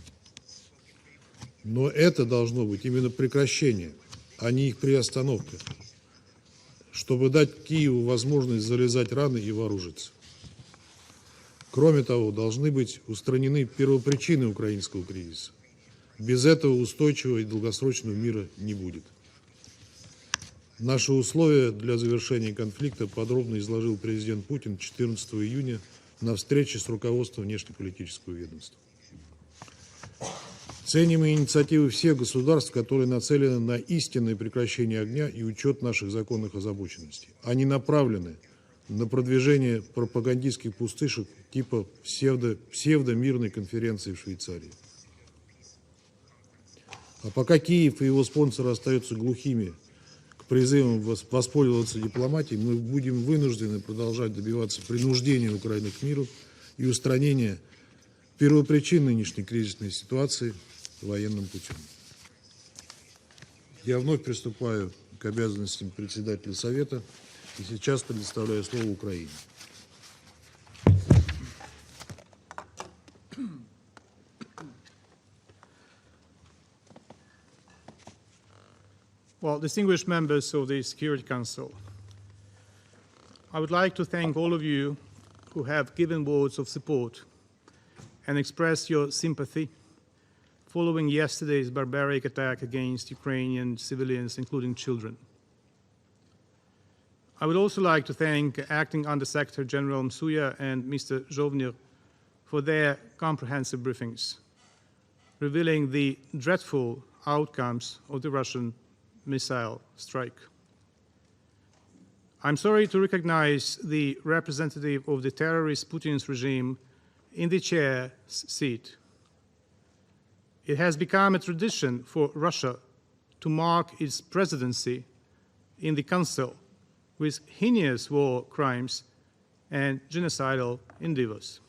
Но это должно быть именно прекращение, а не их приостановка, чтобы дать Киеву возможность залезать раны и вооружиться. Кроме того, должны быть устранены первопричины украинского кризиса. Без этого устойчивого и долгосрочного мира не будет. Наши условия для завершения конфликта подробно изложил президент Путин 14 июня на встрече с руководством внешнеполитического ведомства. Ценим инициативы всех государств, которые нацелены на истинное прекращение огня и учет наших законных озабоченностей. Они направлены на продвижение пропагандистских пустышек типа псевдомирной конференции в Швейцарии. А пока Киев и его спонсоры остаются глухими к призывам воспользоваться дипломатией, мы будем вынуждены продолжать добиваться принуждения Украины к миру и устранения первопричин нынешней кризисной ситуации военным путем. Я вновь приступаю к обязанностям председателя Совета и сейчас предоставляю слово Украине. Well, distinguished members of the Security Council, I would like to thank all of you who have given words of support and expressed your sympathy following yesterday's barbaric attack against Ukrainian civilians, including children. I would also like to thank Acting Under-Secretary General Msuya and Mr. Zhovnir for their comprehensive briefings, revealing the dreadful outcomes of the Russian missile strike. I'm sorry to recognize the representative of the terrorist Putin's regime in the chair's seat. It has become a tradition for Russia to mark its presidency in the Council with heinous war crimes and genocidal endeavors.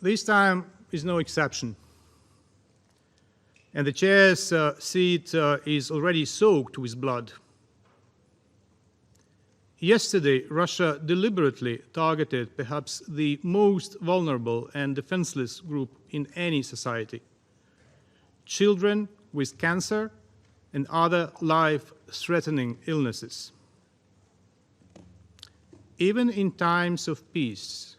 This time is no exception, and the chair's seat is already soaked with blood. Yesterday, Russia deliberately targeted perhaps the most vulnerable and defenseless group in any society: children with cancer and other life life-threatening illnesses. Even in times of peace,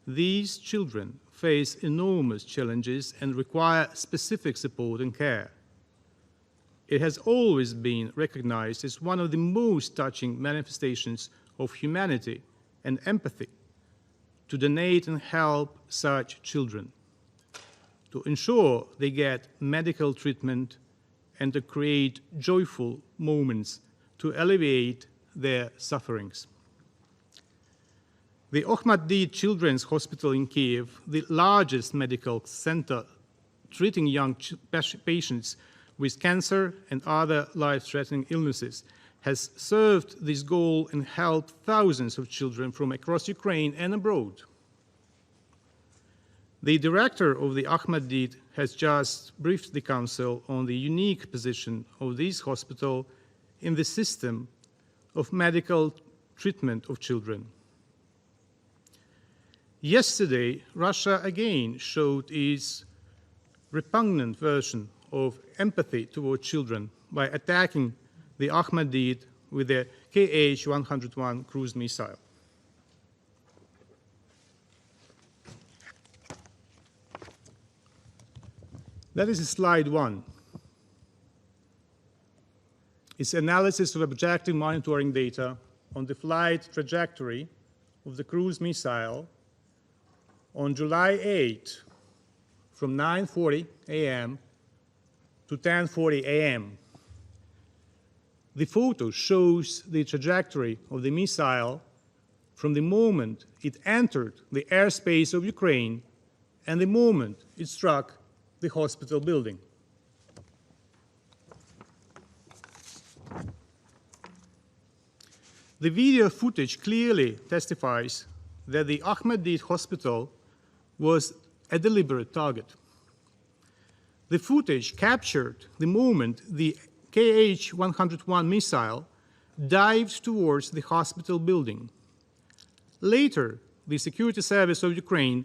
these children face enormous challenges and require specific support and care. It has always been recognized as one of the most touching manifestations of humanity and empathy to donate and help such children, to ensure they get medical treatment and to create joyful moments to alleviate their sufferings. The Охматдет Children's Hospital in Kiev, the largest medical center treating young patients with cancer and other life-threatening illnesses, has served this goal and helped thousands of children from across Ukraine and abroad. The director of the Охматдет has just briefed the Council on the unique position of this hospital in the system of medical treatment of children. Yesterday, Russia again showed its repugnant version of empathy toward children by attacking the Охматдет with the Kh-101 cruise missile. That is slide 1. It's analysis of objective monitoring data on the flight trajectory of the cruise missile on July 8 from 9:40 a.m. to 10:40 a.m. The photo shows the trajectory of the missile from the moment it entered the airspace of Ukraine and the moment it struck the hospital building. The video footage clearly testifies that the Охматдет hospital was a deliberate target. The footage captured the moment the Kh-101 missile dived towards the hospital building. Later, the Security Service of Ukraine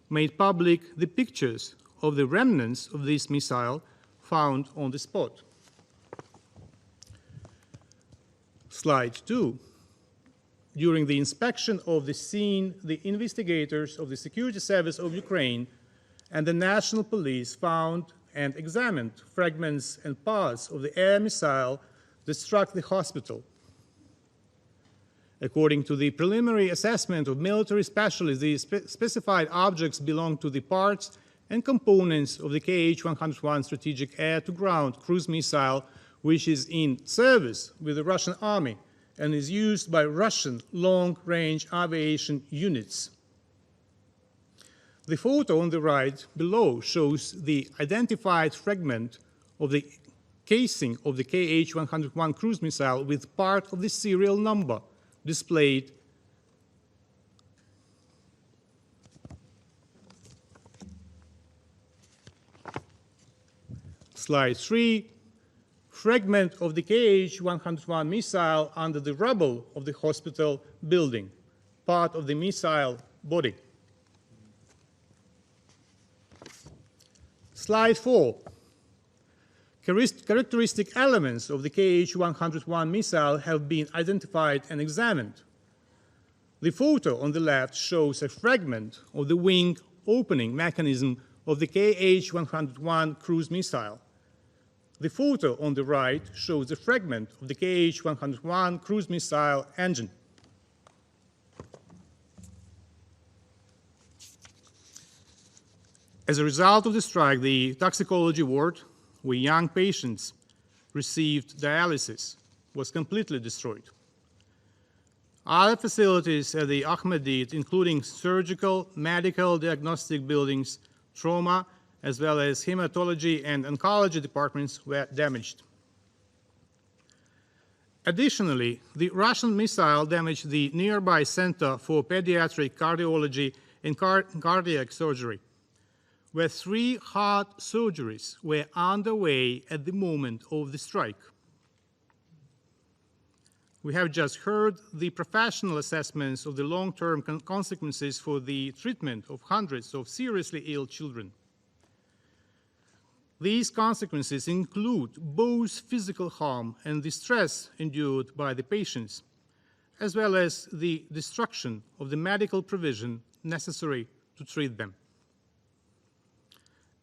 made public the pictures of the remnants of this missile found on the spot. Slide 2. During the inspection of the scene, the investigators of the Security Service of Ukraine and the National Police found and examined fragments and parts of the air missile that struck the hospital. According to the preliminary assessment of military specialists, the specified objects belong to the parts and components of the Kh-101 strategic air-to-ground cruise missile, which is in service with the Russian army and is used by Russian long-range aviation units. The photo on the right below shows the identified fragment of the casing of the Kh-101 cruise missile with part of the serial number displayed . Slide 3, fragment of the Kh-101 missile under the rubble of the hospital building, part of the missile body. Slide 4, characteristic elements of the Kh-101 missile have been identified and examined. The photo on the left shows a fragment of the wing opening mechanism of the Kh-101 cruise missile. The photo on the right shows a fragment of the Kh-101 cruise missile engine. As a result of the strike, the toxicology ward, where young patients received dialysis, was completely destroyed. Other facilities at the Охматдет, including surgical, medical, diagnostic buildings, trauma, as well as hematology and oncology departments, were damaged. Additionally, the Russian missile damaged the nearby Center for Pediatric Cardiology and Cardiac Surgery, where 3 heart surgeries were underway at the moment of the strike. We have just heard the professional assessments of the long-term consequences for the treatment of hundreds of seriously ill children. These consequences include both physical harm and distress endured by the patients, as well as the destruction of the medical provision necessary to treat them.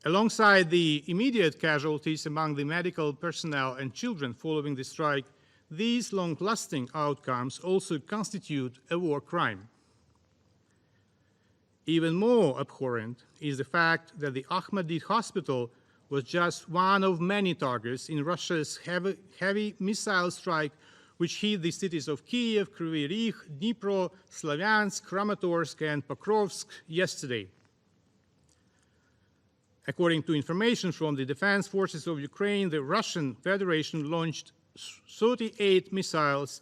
Alongside the immediate casualties among the medical personnel and children following the strike, these long-lasting outcomes also constitute a war crime. Even more abhorrent is the fact that the Охматдет hospital was just one of many targets in Russia's heavy missile strike, which hit the cities of Kiev, Kryvyi Rih, Dnipro, Slavyansk, Kramatorsk, and Pokrovsk yesterday. According to information from the Defense Forces of Ukraine, the Russian Federation launched 38 missiles,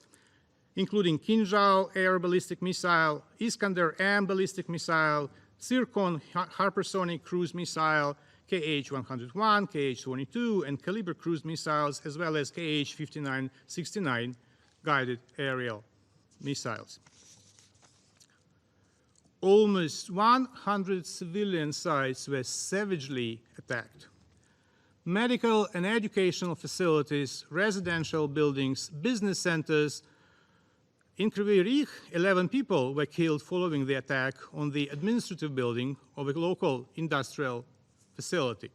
including Kinzhal air ballistic missile, Iskander-M ballistic missile, Zircon hypersonic cruise missile, KH-101, KH-22, and Caliber cruise missiles, as well as KH-5969 guided aerial missiles. Almost 100 civilian sites were savagely attacked. Medical and educational facilities, residential buildings, business centers. In Kryvyi Rih, 11 people were killed following the attack on the administrative building of a local industrial facility.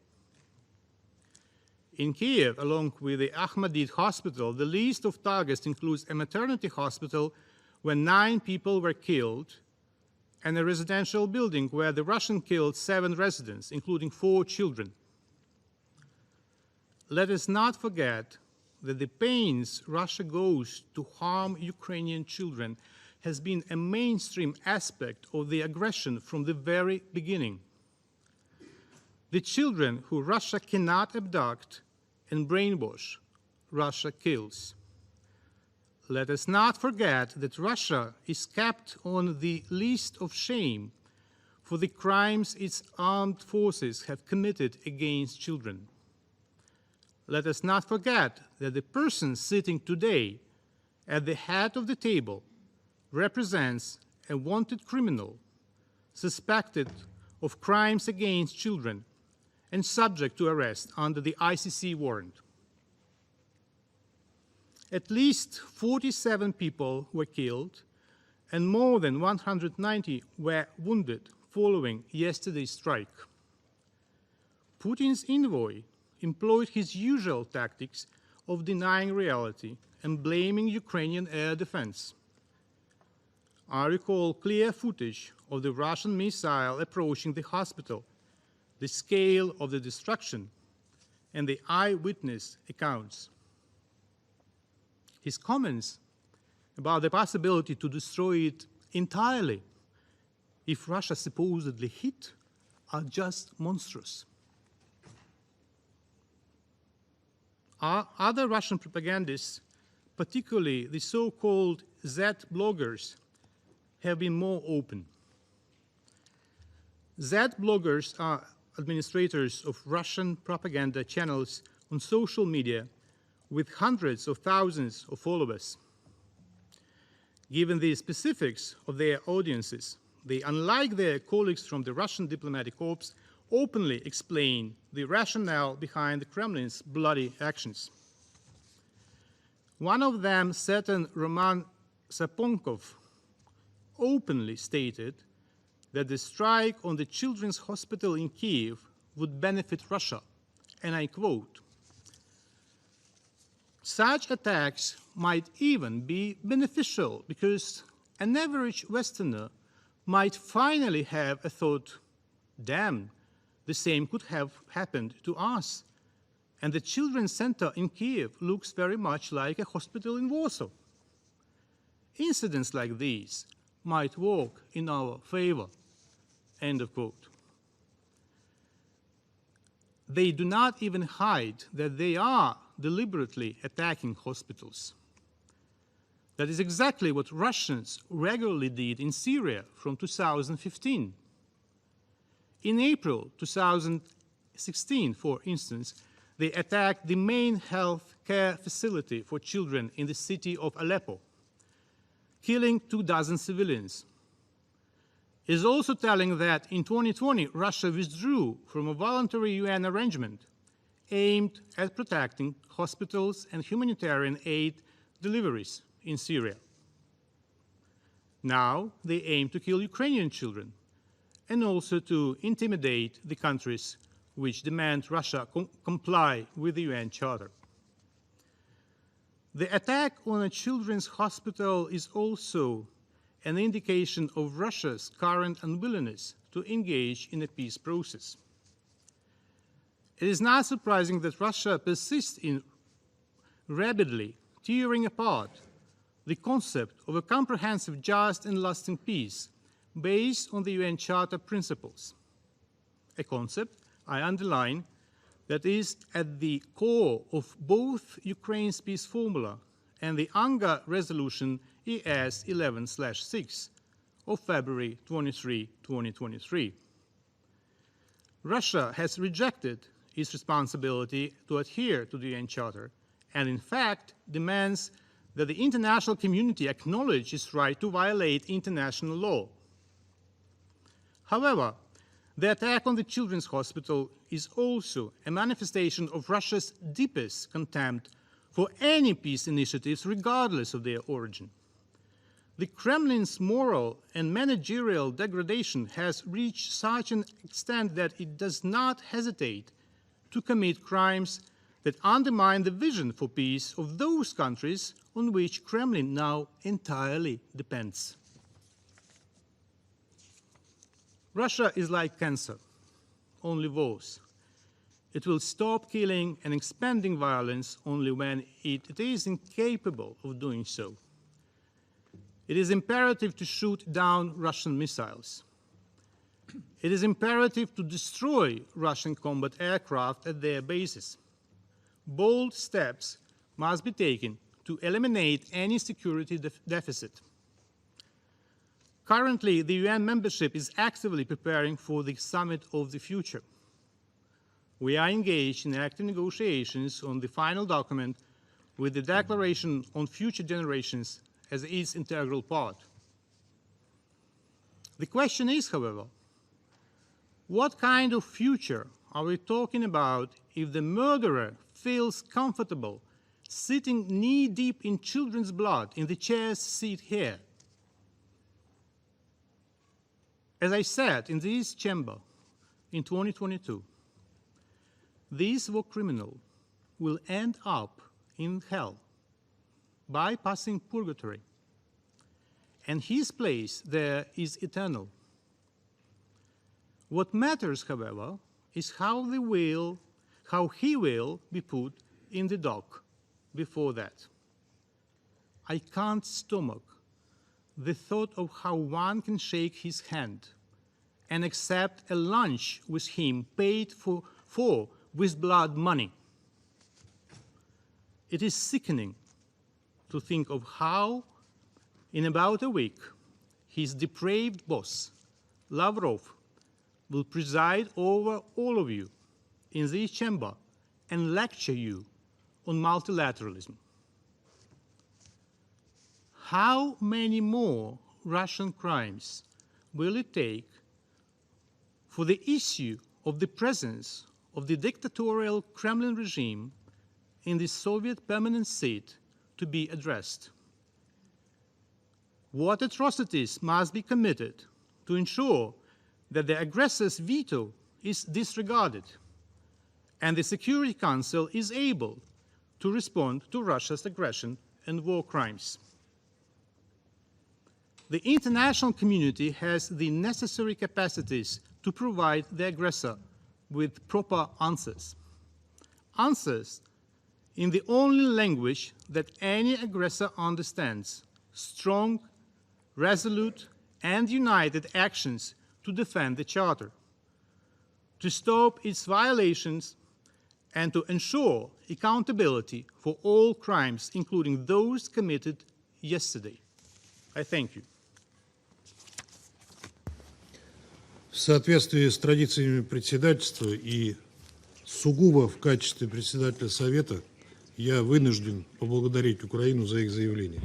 In Kiev, along with the Охматдет hospital, the list of targets includes a maternity hospital where 9 people were killed, and a residential building where the Russian killed 7 residents, including 4 children. Let us not forget that the pains Russia goes to harm Ukrainian children has been a mainstream aspect of the aggression from the very beginning. The children who Russia cannot abduct and brainwash, Russia kills. Let us not forget that Russia is kept on the list of shame for the crimes its armed forces have committed against children. Let us not forget that the person sitting today at the head of the table represents a wanted criminal suspected of crimes against children and subject to arrest under the ICC warrant. At least 47 people were killed and more than 190 were wounded following yesterday's strike. Putin's envoy employed his usual tactics of denying reality and blaming Ukrainian air defense. I recall clear footage of the Russian missile approaching the hospital, the scale of the destruction, and the eyewitness accounts. His comments about the possibility to destroy it entirely if Russia supposedly hit are just monstrous. Other Russian propagandists, particularly the so-called Z bloggers, have been more open. Z bloggers are administrators of Russian propaganda channels on social media with hundreds of thousands of followers. Given the specifics of their audiences, they, unlike their colleagues from the Russian diplomatic corps, openly explain the rationale behind the Kremlin's bloody actions. One of them, certain Roman Saponkov, openly stated that the strike on the children's hospital in Kiev would benefit Russia, and I quote, "Such attacks might even be beneficial because an average Westerner might finally have a thought, damn, the same could have happened to us. And the children's center in Kiev looks very much like a hospital in Warsaw. Incidents like these might work in our favor." End of quote. They do not even hide that they are deliberately attacking hospitals. That is exactly what Russians regularly did in Syria from 2015. In April 2016, for instance, they attacked the main health care facility for children in the city of Aleppo, killing 24 civilians. It is also telling that in 2020, Russia withdrew from a voluntary UN arrangement aimed at protecting hospitals and humanitarian aid deliveries in Syria. Now they aim to kill Ukrainian children and also to intimidate the countries which demand Russia comply with the UN Charter. The attack on a children's hospital is also an indication of Russia's current unwillingness to engage in a peace process. It is not surprising that Russia persists in rapidly tearing apart the concept of a comprehensive, just and lasting peace based on the UN Charter principles, a concept, I underline, that is at the core of both Ukraine's peace formula and the UNGA resolution ES 11/6 of February 23, 2023. Russia has rejected its responsibility to adhere to the UN Charter and, in fact, demands that the international community acknowledge its right to violate international law. However, the attack on the children's hospital is also a manifestation of Russia's deepest contempt for any peace initiatives, regardless of their origin. The Kremlin's moral and managerial degradation has reached such an extent that it does not hesitate to commit crimes that undermine the vision for peace of those countries on which Kremlin now entirely depends. Russia is like cancer, only worse. It will stop killing and expanding violence only when it is incapable of doing so. It is imperative to shoot down Russian missiles. It is imperative to destroy Russian combat aircraft at their bases. Bold steps must be taken to eliminate any security deficit. Currently, the UN membership is actively preparing for the Summit of the Future. We are engaged in active negotiations on the final document with the Declaration on Future Generations as its integral part. The question is, however, what kind of future are we talking about if the murderer feels comfortable sitting knee-deep in children's blood in the chair's seat here? As I said in this chamber in 2022, this war criminal will end up in hell, bypassing purgatory, and his place there is eternal. What matters, however, is how he will be put in the dock before that. I can't stomach the thought of how one can shake his hand and accept a lunch with him paid for with blood money. It is sickening to think of how, in about a week, his depraved boss, Lavrov, will preside over all of you in this chamber and lecture you on multilateralism. How many more Russian crimes will it take for the issue of the presence of the dictatorial Kremlin regime in the Soviet permanent seat to be addressed? What atrocities must be committed to ensure that the aggressor's veto is disregarded and the Security Council is able to respond to Russia's aggression and war crimes? The international community has the necessary capacities to provide the aggressor with proper answers. Answers in the only language that any aggressor understands: strong, resolute, and united actions to defend the Charter, to stop its violations, and to ensure accountability for all crimes, including those committed yesterday. I thank you. В соответствии с традициями председательства и сугубо в качестве председателя Совета я вынужден поблагодарить Украину за их заявление.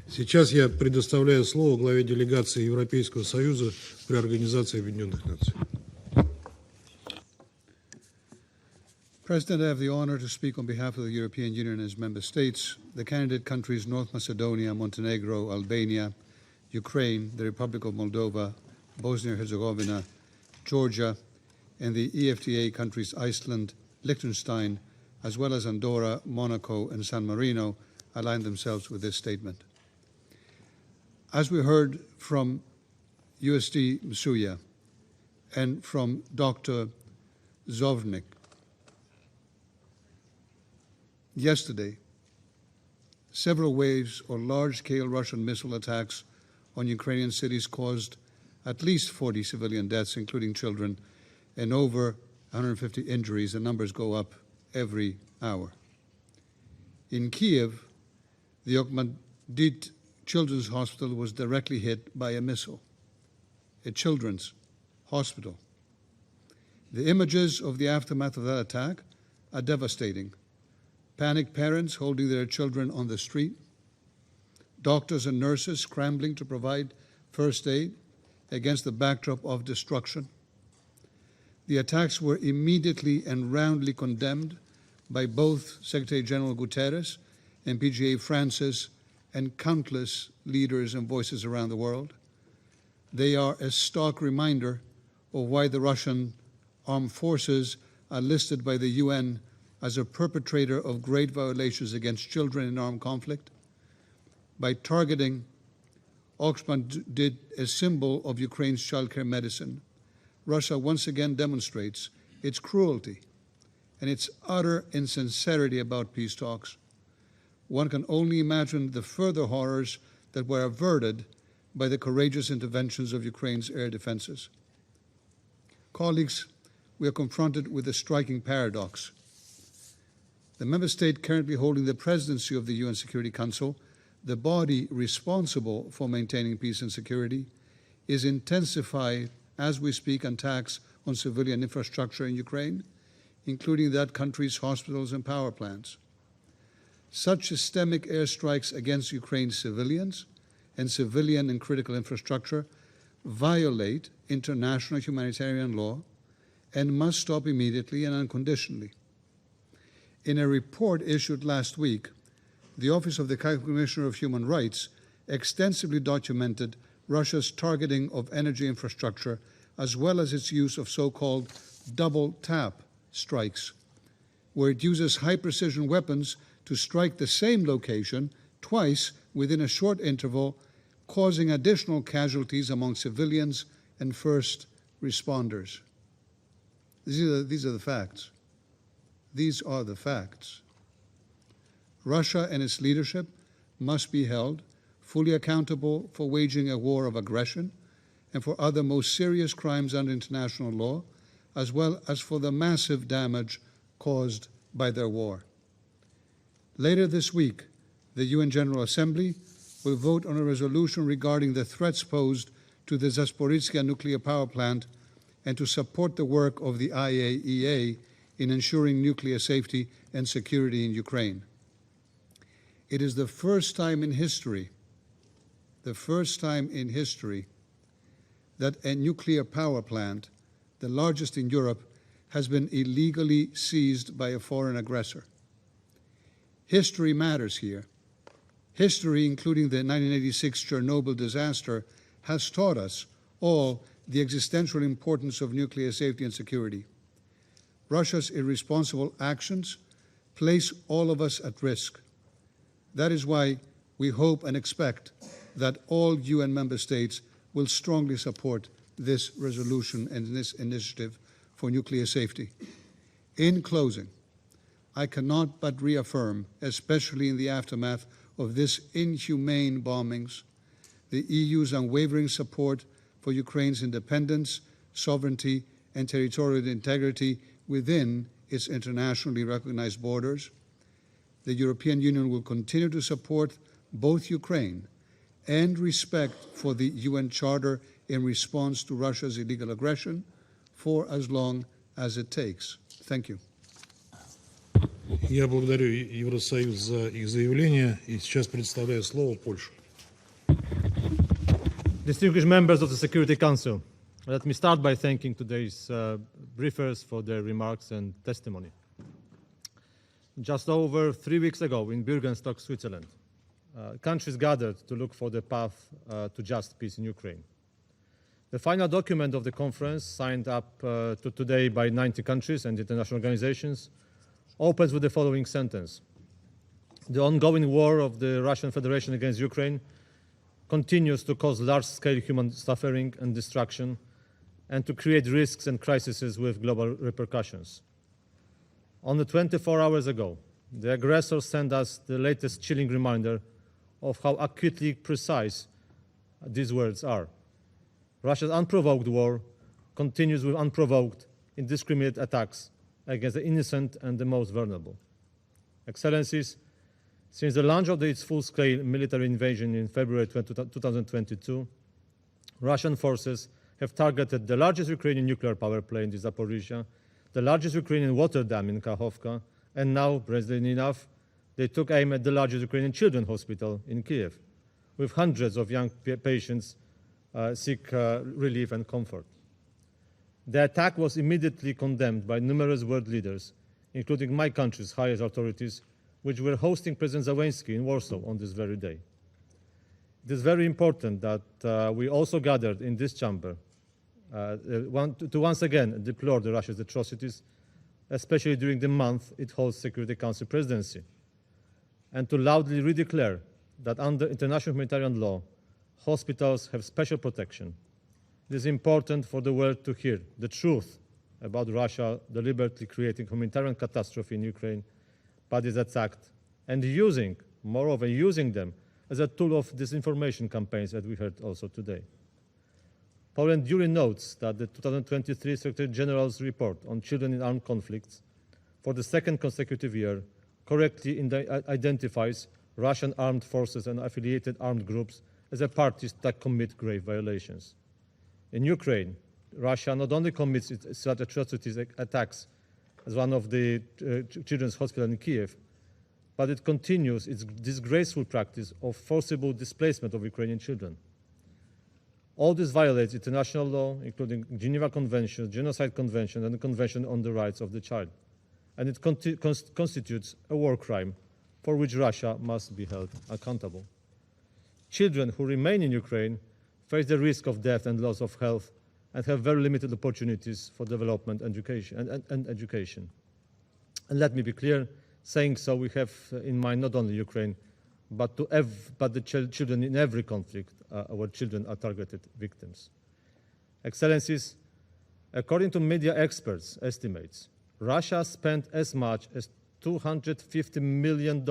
Сейчас я предоставляю слово главе делегации Европейского Союза при Организации Объединенных Наций. President, I have the honor to speak on behalf of the European Union and its member states, the candidate countries North Macedonia, Montenegro, Albania, Ukraine, the Republic of Moldova, Bosnia-Herzegovina, Georgia, and the EFTA countries Iceland, Liechtenstein, as well as Andorra, Monaco, and San Marino, align themselves with this statement. As we heard from USD Msuya and from Dr. Zovnik yesterday, several waves or large-scale Russian missile attacks on Ukrainian cities caused at least 40 civilian deaths, including children, and over 150 injuries. The numbers go up every hour. In Kiev, the Охматдет Children's Hospital was directly hit by a missile, a children's hospital. The images of the aftermath of that attack are devastating. Panicked parents holding their children on the street, doctors and nurses scrambling to provide first aid against the backdrop of destruction. The attacks were immediately and roundly condemned by both Secretary General Guterres and PGA Francis and countless leaders and voices around the world. They are a stark reminder of why the Russian armed forces are listed by the UN as a perpetrator of great violations against children in armed conflict. By targeting Охматдет, a symbol of Ukraine's childcare medicine, Russia once again demonstrates its cruelty and its utter insincerity about peace talks. One can only imagine the further horrors that were averted by the courageous interventions of Ukraine's air defenses. Colleagues, we are confronted with a striking paradox. The member state currently holding the presidency of the UN Security Council, the body responsible for maintaining peace and security, is intensifying, as we speak, attacks on civilian infrastructure in Ukraine, including that country's hospitals and power plants. Such systemic airstrikes against Ukraine's civilians and civilian and critical infrastructure violate international humanitarian law and must stop immediately and unconditionally. In a report issued last week, the Office of the Commissioner of Human Rights extensively documented Russia's targeting of energy infrastructure as well as its use of so-called double-tap strikes, where it uses high-precision weapons to strike the same location twice within a short interval, causing additional casualties among civilians and first responders. These are the facts. These are the facts. Russia and its leadership must be held fully accountable for waging a war of aggression and for other most serious crimes under international law, as well as for the massive damage caused by their war. Later this week, the UN General Assembly will vote on a resolution regarding the threats posed to the Zaporizhzhia nuclear power plant and to support the work of the IAEA in ensuring nuclear safety and security in Ukraine. It is the first time in history, that a nuclear power plant, the largest in Europe, has been illegally seized by a foreign aggressor. History matters here. History, including the 1986 Chernobyl disaster, has taught us all the existential importance of nuclear safety and security. Russia's irresponsible actions place all of us at risk. That is why we hope and expect that all UN member states will strongly support this resolution and this initiative for nuclear safety. In closing, I cannot but reaffirm, especially in the aftermath of this inhumane bombings, the EU's unwavering support for Ukraine's independence, sovereignty, and territorial integrity within its internationally recognized borders. The European Union will continue to support both Ukraine and respect for the UN Charter in response to Russia's illegal aggression for as long as it takes. Thank you. Я благодарю Евросоюз за их заявление и сейчас предоставляю слово Польше. Distinguished members of the Security Council, let me start by thanking today's briefers for their remarks and testimony. just over 3 weeks ago in Bürgenstock, Switzerland. Countries gathered to look for the path to just peace in Ukraine. The final document of the conference, signed up to today by 90 countries and international organizations, opens with the following sentence. The ongoing war of the Russian Federation against Ukraine continues to cause large-scale human suffering and destruction and to create risks and crises with global repercussions. Only 24 hours ago, the aggressor sent us the latest chilling reminder of how acutely precise these words are. Russia's unprovoked war continues with unprovoked, indiscriminate attacks against the innocent and the most vulnerable. Excellencies, since the launch of its full-scale military invasion in February 2022, Russian forces have targeted the largest Ukrainian nuclear power plant in Zaporizhia, the largest Ukrainian water dam in Kakhovka, and now, presently enough, they took aim at the largest Ukrainian children's hospital in Kiev, with hundreds of young patients seek relief and comfort. The attack was immediately condemned by numerous world leaders, including my country's highest authorities, which were hosting President Zelensky in Warsaw on this very day. It is very important that we also gathered in this chamber to once again deplore the Russia's atrocities, especially during the month it holds Security Council presidency, and to loudly redeclare that under international humanitarian law, hospitals have special protection. It is important for the world to hear the truth about Russia deliberately creating humanitarian catastrophe in Ukraine by this attack and moreover, using them as a tool of disinformation campaigns that we heard also today. Poland duly notes that the 2023 Secretary General's report on children in armed conflicts for the second consecutive year correctly identifies Russian armed forces and affiliated armed groups as a parties that commit grave violations. In Ukraine, Russia not only commits such atrocities attacks as one of the children's hospitals in Kiev, but it continues its disgraceful practice of forcible displacement of Ukrainian children. All this violates international law, including Geneva Convention, Genocide Convention, and the Convention on the Rights of the Child. And it constitutes a war crime for which Russia must be held accountable. Children who remain in Ukraine face the risk of death and loss of health and have very limited opportunities for development and education. And let me be clear, saying so, we have in mind not only Ukraine, but the children in every conflict. Our children are targeted victims. Excellencies, according to media experts' estimates, Russia spent as much as $250 million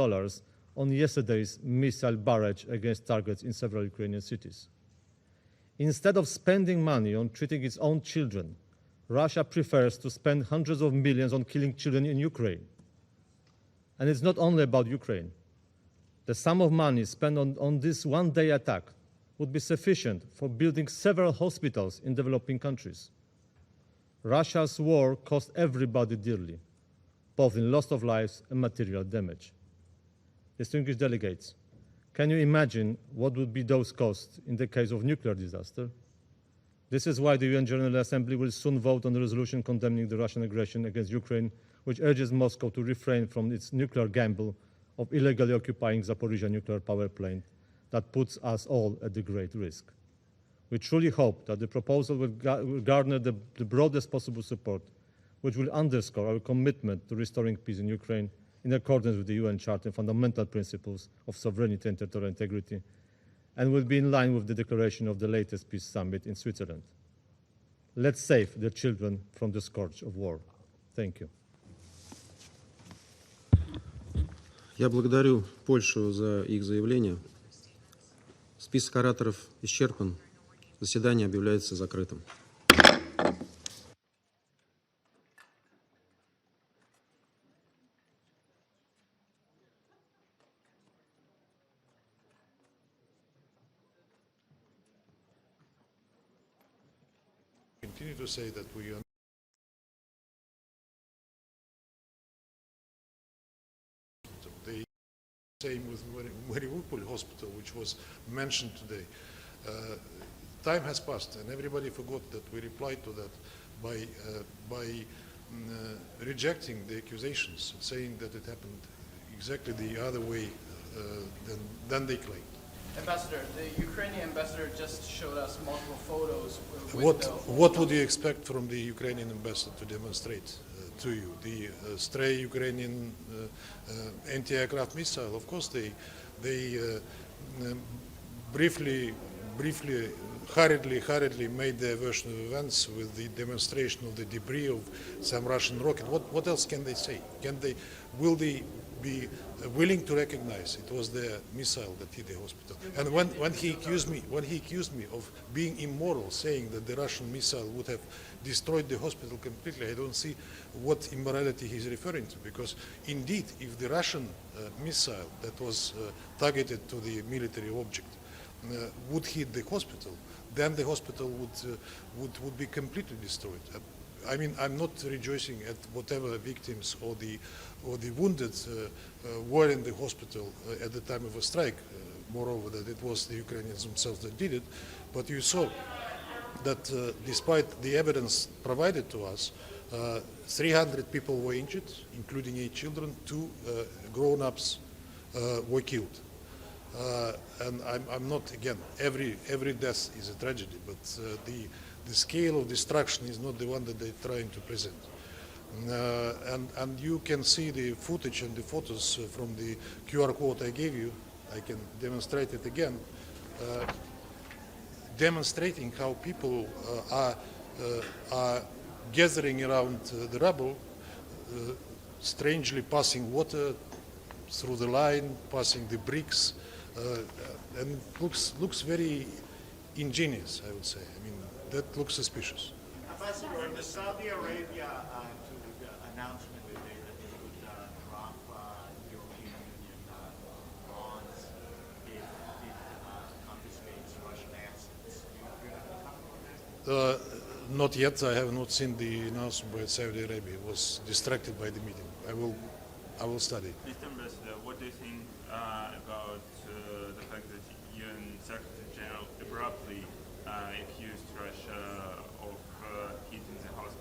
on yesterday's missile barrage against targets in several Ukrainian cities. Instead of spending money on treating its own children, Russia prefers to spend hundreds of millions on killing children in Ukraine. And it's not only about Ukraine. The sum of money spent on this one-day attack would be sufficient for building several hospitals in developing countries. Russia's war cost everybody dearly, both in loss of lives and material damage. Distinguished delegates, can you imagine what would be those costs in the case of nuclear disaster? This is why the UN General Assembly will soon vote on the resolution condemning the Russian aggression against Ukraine, which urges Moscow to refrain from its nuclear gamble of illegally occupying Zaporizhia nuclear power plant that puts us all at a great risk. We truly hope that the proposal will garner the broadest possible support, which will underscore our commitment to restoring peace in Ukraine in accordance with the UN Charter and fundamental principles of sovereignty and territorial integrity, and will be in line with the declaration of the latest peace summit in Switzerland. Let's save the children from the scourge of war. Thank you. Я благодарю Польшу за их заявление. Список ораторов исчерпан. Заседание объявляется закрытым. Continue to say that we are the same with Mariupol hospital, which was mentioned today. Time has passed, and everybody forgot that we replied to that by rejecting the accusations, saying that it happened exactly the other way than they claimed. Ambassador, the Ukrainian ambassador just showed us multiple photos. What would you expect from the Ukrainian ambassador to demonstrate to you? The stray Ukrainian anti-aircraft missile? Of course, they briefly, hurriedly made their version of events with the demonstration of the debris of some Russian rocket. What else can they say? Will they be willing to recognize it was their missile that hit the hospital? And when he accused me of being immoral, saying that the Russian missile would have destroyed the hospital completely, I don't see what immorality he's referring to, because indeed, if the Russian missile that was targeted to the military object would hit the hospital, then the hospital would be completely destroyed. I mean, I'm not rejoicing at whatever victims or the wounded were in the hospital at the time of a strike. Moreover, that it was the Ukrainians themselves that did it. But you saw that despite the evidence provided to us, 300 people were injured, including 8 children, 2 grown-ups were killed. And I'm not, again, every death is a tragedy, but the scale of destruction is not the one that they're trying to present. And you can see the footage and the photos from the QR code I gave you. I can demonstrate it again, demonstrating how people are gathering around the rubble, strangely passing water through the line, passing the bricks, and it looks very ingenious, I would say. I mean, that looks suspicious. Ambassador, the Saudi Arabia announcement today that they would drop European Union bonds if it confiscates Russian assets. Do you have any comment on that? Not yet. I have not seen the announcement by Saudi Arabia. I was distracted by the meeting. I will study. Mr. Ambassador, what do you think about the fact that UN Secretary General abruptly accused Russia of hitting the hospital?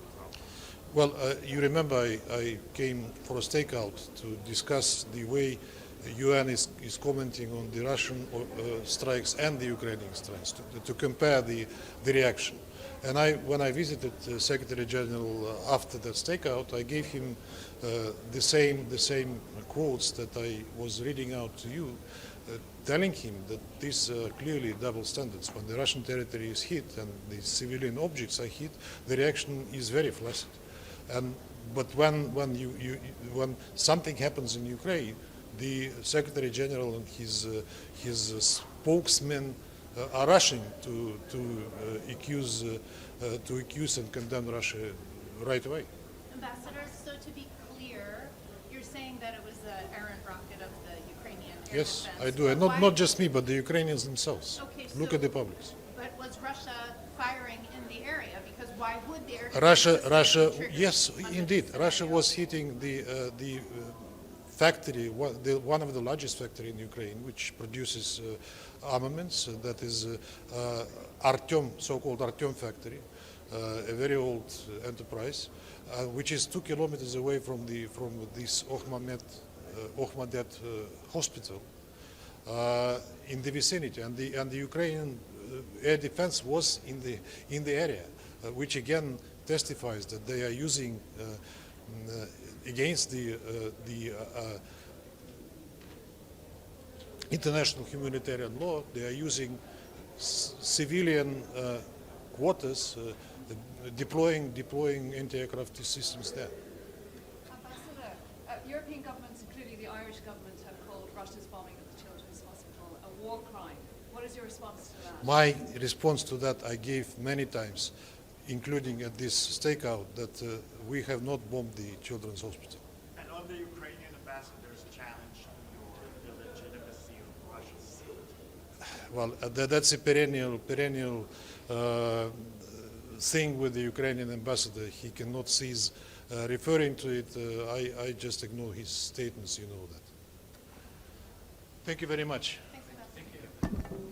Well, you remember I came for a stakeout to discuss the way the UN is commenting on the Russian strikes and the Ukrainian strikes, to compare the reaction. And when I visited Secretary General after that stakeout, I gave him the same quotes that I was reading out to you, telling him that these are clearly double standards. When the Russian territory is hit and the civilian objects are hit, the reaction is very flaccid. But when something happens in Ukraine, the Secretary General and his spokesmen are rushing to accuse and condemn Russia right away. Ambassador, so to be clear, you're saying that it was an errant rocket of the Ukrainian air Yes, defense. I do, and not just me, but the Ukrainians themselves. Okay, Look so- at the publics. But was Russia firing in the area? Because why would the air defense Russia, system trigger yes, under indeed, this Russia scenario? was hitting the factory, one of the largest factory in Ukraine, which produces armaments. That is Artyom, so-called Artyom factory, a very old enterprise, which is 2 kilometers away from this Охматдет hospital in the vicinity, and the Ukrainian air defense was in the area, which again testifies that they are using against the international humanitarian law. They are using civilian quarters, deploying anti-aircraft systems there. Ambassador, European governments, including the Irish government, have called Russia's bombing of the Children's Hospital a war crime. What is your response to that? My response to that I gave many times, including at this stakeout, that we have not bombed the Children's Hospital. And on the Ukrainian ambassador's challenge to the legitimacy of Russia's Well, that's a perennial thing with the Ukrainian ambassador. He cannot cease referring to it. I just ignore his statements, you know that. Thank you very much. Thanks, Ambassador. Thank you.